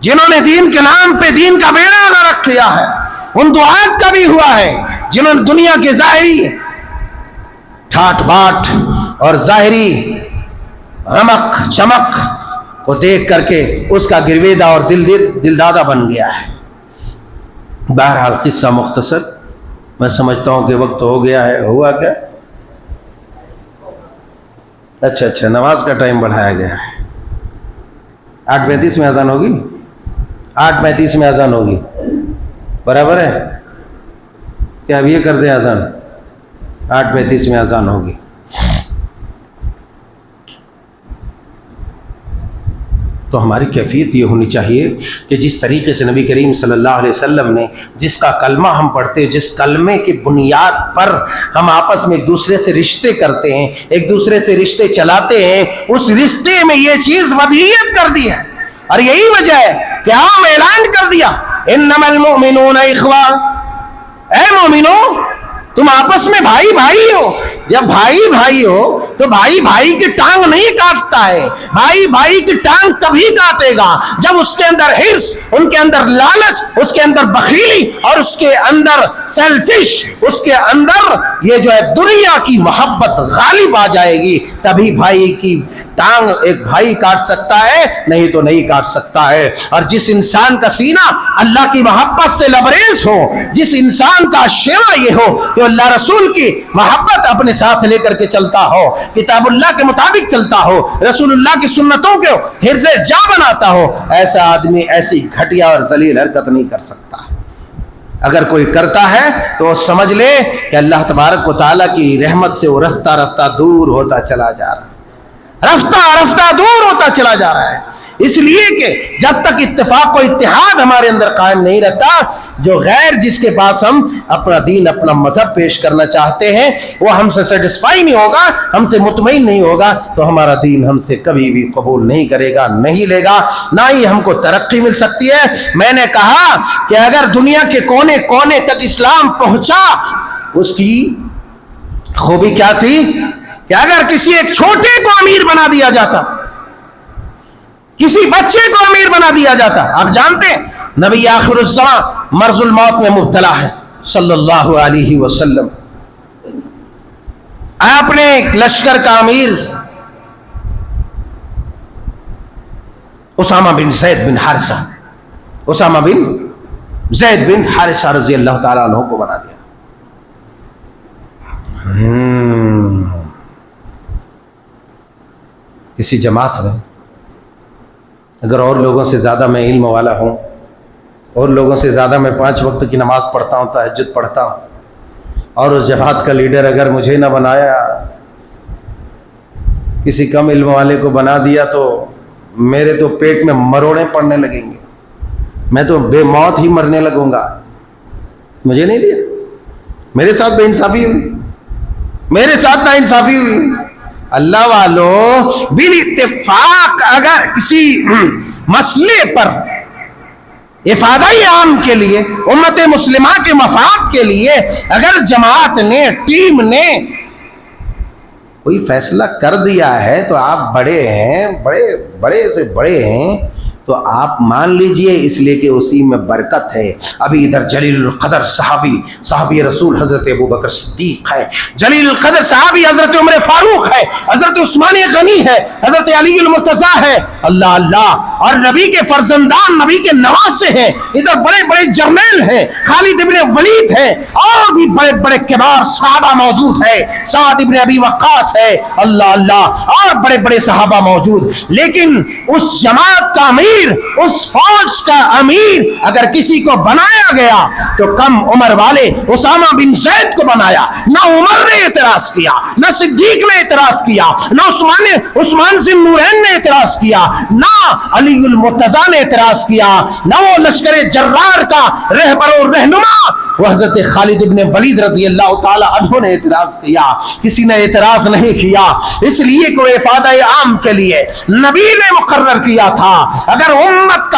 جنہوں نے دین کے نام پہ دین کا بیڑا غرق کیا ہے. ان دعات کا بھی ہوا ہے جنہوں نے دنیا کے ظاہری ٹھاٹ باٹ اور ظاہری رمق چمک کو دیکھ کر کے اس کا گرویدہ اور دلدادہ بن گیا ہے. بہرحال قصہ مختصر، میں سمجھتا ہوں کہ وقت ہو گیا ہے. ہوا کیا؟ اچھا نماز کا ٹائم بڑھایا گیا ہے. 8:35 میں اذان ہوگی. 8:35 میں اذان ہوگی. برابر ہے کہ اب یہ کر دیں اذان؟ 8:35 میں اذان ہوگی. تو ہماری کیفیت یہ ہونی چاہیے کہ جس طریقے سے نبی کریم صلی اللہ علیہ وسلم نے جس کا کلمہ ہم پڑھتے ہیں، جس کلمے کی بنیاد پر ہم آپس میں ایک دوسرے سے رشتے کرتے ہیں، ایک دوسرے سے رشتے چلاتے ہیں، اس رشتے میں یہ چیز وضعیت کر دی ہے. اور یہی وجہ ہے کہ عام اعلان کر دیا انما المؤمنون اخوہ. اے مومنو، تم آپس میں بھائی بھائی ہو. جب بھائی بھائی ہو تو بھائی بھائی کی ٹانگ نہیں کاٹتا ہے. بھائی بھائی کی ٹانگ تبھی کاٹے گا جب اس کے اندر حرص، ان کے اندر لالچ، اس کے اندر بخیلی اور اس کے اندر سیلفش، اس کے اندر یہ جو ہے دنیا کی محبت غالب آ جائے گی. تبھی بھائی کی ٹانگ ایک بھائی کاٹ سکتا ہے، نہیں تو نہیں کاٹ سکتا ہے. اور جس انسان کا سینہ اللہ کی محبت سے لبریز ہو، جس انسان کا شیوا یہ ہو کہ اللہ رسول کی محبت اپنے ساتھ لے کر کے چلتا ہو، کتاب اللہ کے مطابق چلتا ہو، رسول اللہ کی سنتوں کو حرز جا بناتا ہو، ایسا آدمی ایسی گھٹیا اور ذلیل حرکت نہیں کر سکتا. اگر کوئی کرتا ہے تو سمجھ لے کہ اللہ تبارک و تعالیٰ کی رحمت سے وہ رفتہ رفتہ دور ہوتا چلا جا رہا ہے، رفتہ رفتہ دور ہوتا چلا جا رہا ہے. اس لیے کہ جب تک اتفاق و اتحاد ہمارے اندر قائم نہیں رہتا، جو غیر جس کے پاس ہم اپنا دین، اپنا مذہب پیش کرنا چاہتے ہیں، وہ ہم سے سیٹسفائی نہیں ہوگا، ہم سے مطمئن نہیں ہوگا، تو ہمارا دین ہم سے کبھی بھی قبول نہیں کرے گا، نہیں لے گا، نہ ہی ہم کو ترقی مل سکتی ہے. میں نے کہا کہ اگر دنیا کے کونے کونے تک اسلام پہنچا، اس کی خوبی کیا تھی کہ اگر کسی ایک چھوٹے کو امیر بنا دیا جاتا، کسی بچے کو امیر بنا دیا جاتا. آپ جانتے ہیں نبی آخر الزمان مرض الموت میں مبتلا ہے صلی اللہ علیہ وسلم. آپ نے لشکر کا امیر اسامہ بن زید بن حارثہ، اسامہ بن زید بن حارثہ رضی اللہ تعالیٰ عنہ کو بنا دیا. کسی جماعت میں اگر اور لوگوں سے زیادہ میں علم والا ہوں، اور لوگوں سے زیادہ میں 5 وقت کی نماز پڑھتا ہوں، تہجد پڑھتا ہوں، اور اس جماعت کا لیڈر اگر مجھے نہ بنایا، کسی کم علم والے کو بنا دیا، تو میرے تو پیٹ میں مروڑے پڑنے لگیں گے، میں تو بے موت ہی مرنے لگوں گا. مجھے نہیں دیا، میرے ساتھ بے انصافی ہوئی، میرے ساتھ نا انصافی ہوئی. اللہ والو، بال اتفاق اگر کسی مسئلے پر افادہ عام کے لیے، امت مسلمہ کے مفاد کے لیے اگر جماعت نے، ٹیم نے کوئی فیصلہ کر دیا ہے، تو آپ بڑے ہیں، بڑے سے بڑے ہیں، تو آپ مان لیجئے، اس لیے کہ اسی میں برکت ہے. ابھی ادھر جلیل القدر صحابی رسول حضرت ابو بکر صدیق ہے، جلیل القدر صحابی حضرت عمر فاروق ہے، حضرت عثمان غنی ہے، حضرت علی المرتضیٰ ہے. اللہ اللہ، اور نبی کے فرزندان، نبی کے نواسے ہیں. ادھر بڑے بڑے جرنیل ہیں، خالد ابن ولید ہے، اور بھی بڑے بڑے کبار صحابہ موجود ہے، سعد ابن ابی وقاص ہے. اللہ اللہ، اور بڑے بڑے صحابہ موجود. لیکن اس جماعت کا امیر، اس فوج کا امیر اگر کسی کو بنایا گیا تو کم عمر والے اسامہ بن زید کو بنایا. نہ عمر نے اعتراض کیا، نہ صدیق نے اعتراض کیا، نہ عثمان ذی النورین نے اعتراض کیا، نہ علی المرتضیٰ نے اعتراض کیا، نہ وہ لشکر جرار کا رہبر و رہنما وہ حضرت خالد ابن ولید رضی اللہ تعالی عنہ نے اعتراض کیا. کسی نے اعتراض نہیں کیا، اس لیے کوئی افادہ عام کے لیے نبی نے مقرر کیا تھا. اگر امت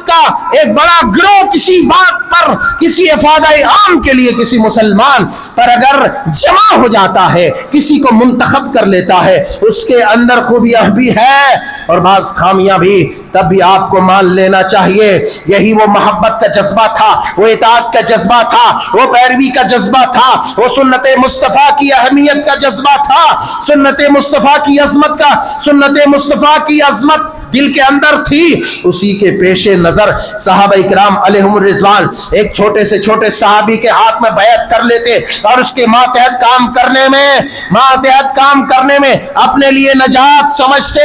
کا ایک بڑا گروہ کسی بات پر، کسی افادہ عام کے لیے کسی مسلمان پر اگر جمع ہو جاتا ہے، کسی کو منتخب کر لیتا ہے، اس کے اندر خوبیاں بھی ہے اور بعض خامیاں بھی، تب بھی آپ کو مان لینا چاہیے. یہی وہ محبت کا جذبہ تھا، وہ اطاعت کا جذبہ تھا، وہ پیروی کا جذبہ تھا، وہ سنت مصطفیٰ کی اہمیت کا جذبہ تھا، سنت مصطفیٰ کی عظمت دل کے اندر تھی، اسی کے پیش نظر صحابہ کرام علیہم الرضوان ایک چھوٹے سے چھوٹے صحابی کے ہاتھ میں بیعت کر لیتے اور اس کے ماتحت کام کرنے میں اپنے لیے نجات سمجھتے۔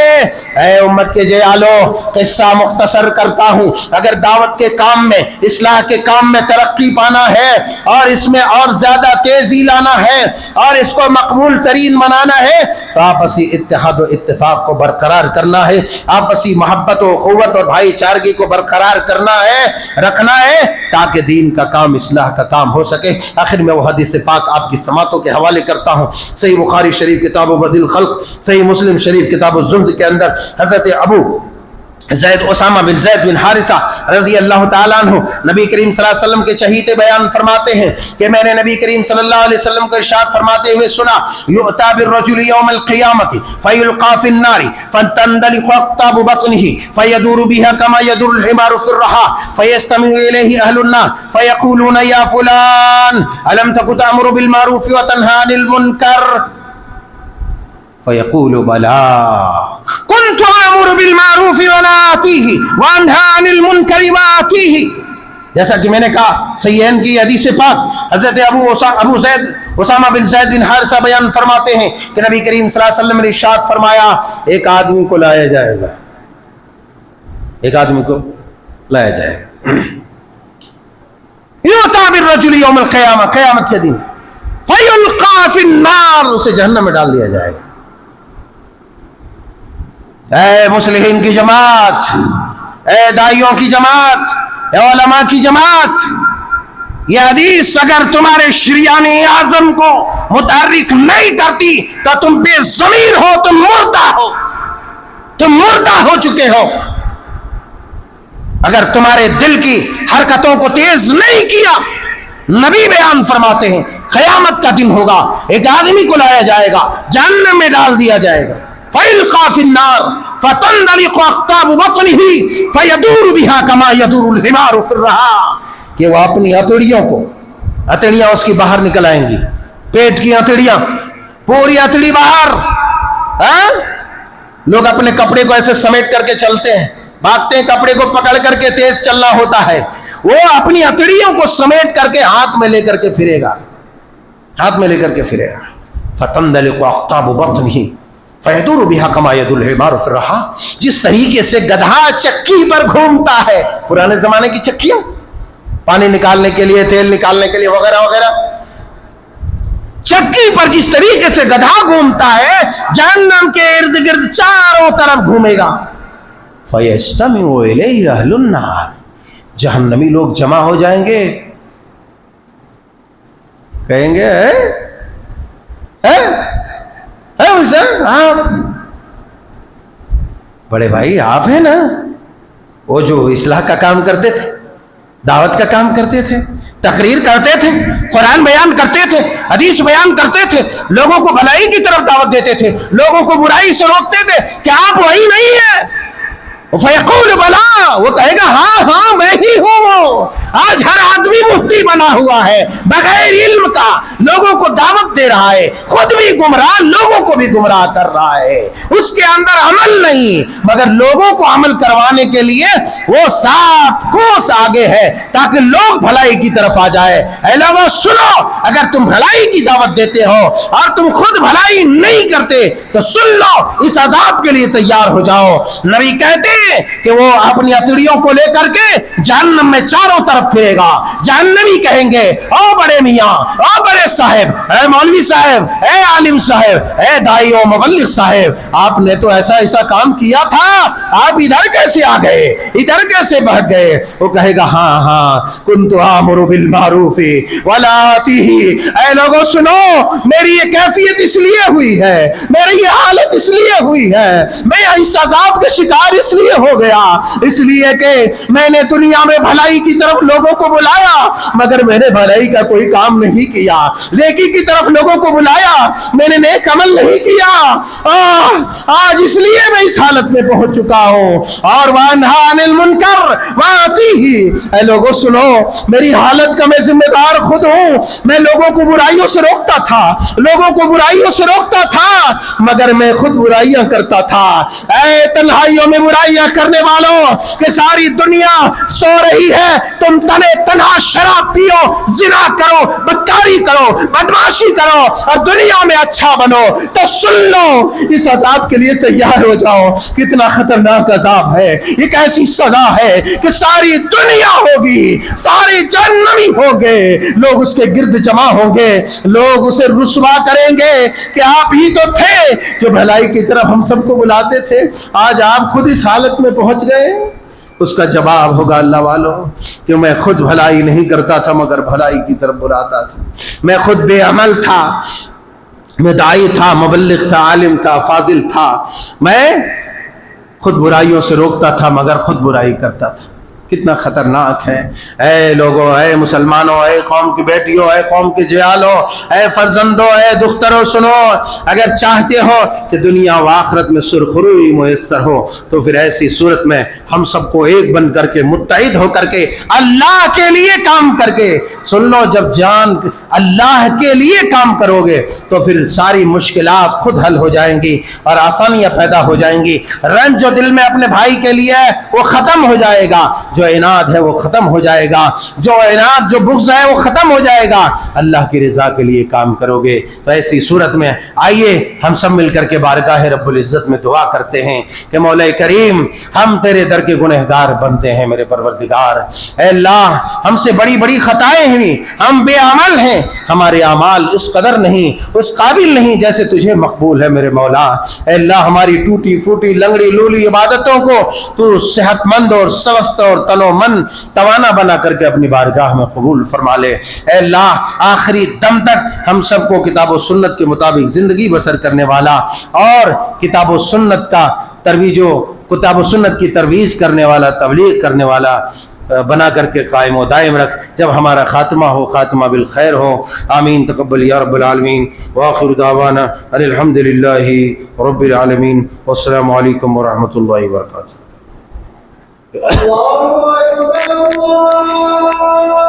اے امت کے جیالو، قصہ مختصر کرتا ہوں، اگر دعوت کے کام میں، اصلاح کے کام میں ترقی پانا ہے اور اس میں اور زیادہ تیزی لانا ہے اور اس کو مقبول ترین بنانا ہے تو آپسی اتحاد و اتفاق کو برقرار کرنا ہے، آپسی محبت و قوت اور بھائی چارگی کو برقرار رکھنا ہے تاکہ دین کا کام، اصلاح کا کام ہو سکے۔ آخر میں وہ حدیث پاک آپ کی سماعتوں کے حوالے کرتا ہوں۔ صحیح بخاری شریف کتاب بدیل الخلق، صحیح مسلم شریف کتاب الزہد کے اندر حضرت ابو زید اسامہ بن زید بن حارثہ رضی اللہ تعالیٰ عنہ نبی کریم صلی اللہ علیہ وسلم کے چہیتے بیان فرماتے ہیں کہ میں نے نبی کریم صلی اللہ علیہ وسلم کو ارشاد فرماتے ہوئے سنا، یؤتی بالرجل یوم القیامۃ فیلقی فی النار فتندلق اقطاب بطنہ فیدور بها کما یدور الحمار فی الرحا فیستمع الیہ اہل النار فیقولون یا فلان الم تک تأمر بالمعروف وتنہی عن المنکر فیقول بلا كنت آمر بالمعروف ولا آتیہ وانہی عن المنکر وآتیہ۔ جیسا کہ میں نے کہا، صحیحین کی حدیث پاک حضرت ابو زید اسامہ بن زید بن حارثہ بیان فرماتے ہیں کہ نبی کریم صلی اللہ علیہ وسلم نے ارشاد فرمایا، ایک آدمی کو لایا جائے گا، یؤتی بالرجل یوم القیامہ، قیامت کے دن، فیلقی فی النار، اسے جہنم میں ڈال دیا جائے گا۔ اے مسلمین کی جماعت، اے داعیوں کی جماعت، اے علماء کی جماعت، یہ حدیث اگر تمہارے شریعان اعظم کو متحرک نہیں کرتی تو تم بے ضمیر ہو، تم مردہ ہو چکے ہو۔ اگر تمہارے دل کی حرکتوں کو تیز نہیں کیا، نبی بیان فرماتے ہیں قیامت کا دن ہوگا، ایک آدمی کو لایا جائے گا، جہنم میں ڈال دیا جائے گا، فَيُلْقَى فِي النَّارِ فَتَنْدَلِقُ أَقْطَابُ بَطْنِهِ فَيَدُورُ بِهَا كَمَا يَدُورُ الْحِمَارُ فِي الرَّحَا، کہ وہ اپنی ہتھیلیاں اس کی باہر نکل آئیں گی، پیٹ کی ہتھیلیاں، پوری ہتھیلی باہر۔ لوگ اپنے کپڑے کو ایسے سمیٹ کر کے چلتے ہیں، بھاگتے ہیں، کپڑے کو پکڑ کر کے تیز چلنا ہوتا ہے، وہ اپنی ہتھیلیوں کو سمیٹ کر کے ہاتھ میں لے کر کے پھرے گا، فَتَنْدَلِقُ أَقْطَابُ بَطْنِهِ فَيَدُورُ بِهَا كَمَا يَدُورُ الْحِمَارُ فِي الرَّحَا۔ جس طریقے سے گدھا چکی پر گھومتا ہے، پرانے زمانے کی چکیاں، پانی نکالنے کے لیے، تیل نکالنے کے لیے وغیرہ وغیرہ، چکی پر جس طریقے سے گدھا گھومتا ہے، جہنم کے ارد گرد چاروں طرف گھومے گا۔ فَيَسْتَمِعُ إِلَيْهِ أَهْلُ النَّارِ، جہنمی لوگ جمع ہو جائیں گے، کہیں گے آپ بڑے بھائی، آپ ہیں نا وہ جو اصلاح کا کام کرتے تھے، دعوت کا کام کرتے تھے، تقریر کرتے تھے، قرآن بیان کرتے تھے، حدیث بیان کرتے تھے، لوگوں کو بھلائی کی طرف دعوت دیتے تھے، لوگوں کو برائی سے روکتے تھے، کیا آپ وہی نہیں ہیں؟ فیقول بلا، وہ کہے گا ہاں میں ہی ہوں وہ۔ آج ہر آدمی مفتی بنا ہوا ہے، بغیر علم کا لوگوں کو دعوت دے رہا ہے، خود بھی گمراہ، لوگوں کو بھی گمراہ کر رہا ہے، اس کے اندر عمل نہیں، مگر لوگوں کو عمل کروانے کے لیے وہ 7 کوس آگے ہے تاکہ لوگ بھلائی کی طرف آ جائے۔ اے لوگوں سنو، اگر تم بھلائی کی دعوت دیتے ہو اور تم خود بھلائی نہیں کرتے تو سن لو، اس عذاب کے لیے تیار ہو جاؤ۔ نبی کہتے کہ وہ اپنی ہتھیلیوں کو لے کر کے جہنم میں چاروں طرف پھرے گا، جہنمی کہیں گے او بڑے میاں، او بڑے صاحب، اے مولوی صاحب، اے عالم صاحب، اے دائی و مبلغ صاحب، آپ نے تو ایسا کام کیا تھا، آپ ادھر کیسے آ گئے، ادھر کیسے بھگ گئے؟ وہ کہے گا ہاں کنت آمر بالمعروف ولا آتیہ۔ اے لوگوں سنو، میری یہ کیفیت اس لیے ہوئی ہے، میری یہ حالت اس لیے ہوئی ہے، میں اس عذاب کے شکار اس لیے ہو گیا، اس لیے کہ میں نے دنیا میں بھلائی کی طرف لوگوں کو بلایا مگر میں نے بھلائی کا کوئی کام نہیں کیا، نیکی کی طرف لوگوں کو بلایا میں نے نیک عمل نہیں کیا، آج اس لیے میں اس حالت میں پہنچ چکا ہوں۔ اور وانہا عن المنکر وآتیہ، اے لوگوں سنو، میری حالت کا میں ذمہ دار خود ہوں، میں لوگوں کو برائیوں سے روکتا تھا، مگر میں خود برائیاں کرتا تھا۔ اے تنہائیوں میں برائی بدکاریاں کرنے والوں کہ ساری دنیا سو رہی ہے، تم تنے تنہا شراب پیو، زنا کرو، بدکاری کرو، بدمعاشی کرو اور دنیا میں اچھا بنو، تو سن لو اس عذاب کے لیے تیار ہو جاؤ۔ کتنا خطرناک عذاب ہے، ایک ایسی سزا ہے کہ ساری دنیا ہوگی، سارے جہنمی ہوں گے، لوگ اس کے گرد جمع ہوں گے، لوگ اسے رسوا کریں گے کہ آپ ہی تو تھے جو بھلائی کی طرف ہم سب کو بلاتے تھے، آج آپ خود اس حالت میں پہنچ گئے۔ اس کا جواب ہوگا اللہ والو کہ میں خود بھلائی نہیں کرتا تھا مگر بھلائی کی طرف بلاتا تھا، میں خود بے عمل تھا، میں داعی تھا، مبلغ تھا، عالم تھا، فاضل تھا، میں خود برائیوں سے روکتا تھا مگر خود برائی کرتا تھا۔ کتنا خطرناک ہے۔ اے لوگو، اے مسلمانوں، اے قوم کی بیٹیوں، اے قوم کے جیالوں، اے فرزندوں، اے دختروں، سنو، اگر چاہتے ہو کہ دنیا و آخرت میں سرخروئی میسر ہو تو پھر ایسی صورت میں ہم سب کو ایک بن کر کے، متحد ہو کر کے، اللہ کے لیے کام کر کے، سن لو، جب جان اللہ کے لیے کام کرو گے تو پھر ساری مشکلات خود حل ہو جائیں گی اور آسانیاں پیدا ہو جائیں گی۔ رنج جو دل میں اپنے بھائی کے لیے ہے وہ ختم ہو جائے گا، جو عناد ہے وہ ختم ہو جائے گا، جو عناد، جو بغض ہے وہ ختم ہو جائے گا۔ اللہ کی رضا کے لیے کام کرو گے تو ایسی صورت میں آئیے ہم سب مل کر کے بارگاہ رب العزت میں دعا کرتے ہیں کہ مولا کریم، ہم تیرے در کے گنہگار بنتے ہیں میرے پروردگار۔ اے اللہ، ہم سے بڑی بڑی خطائیں ہوئی، ہم بے عمل ہیں، ہمارے اعمال اس قدر نہیں، اس قابل نہیں جیسے تجھے مقبول ہے میرے مولا۔ اے اللہ، ہماری ٹوٹی پھوٹی لنگڑی لولی عبادتوں کو تو صحت مند اور سوست اور تن و من توانا بنا کر کے اپنی بارگاہ میں قبول فرما لے۔ اے اللہ، آخری دم تک ہم سب کو کتاب و سنت کے مطابق زندگی بسر کرنے والا اور کتاب و سنت کا ترویج و کتاب و سنت کی ترویج کرنے والا، تبلیغ کرنے والا بنا کر کے قائم و دائم رکھ۔ جب ہمارا خاتمہ ہو، خاتمہ بالخیر ہو۔ آمین، تقبل یا رب العالمین۔ وآخر دعوانا ان الحمد للہ رب العالمین، والسلام علیکم ورحمۃ اللہ وبرکاتہ۔ اللہ اکبر، اللہ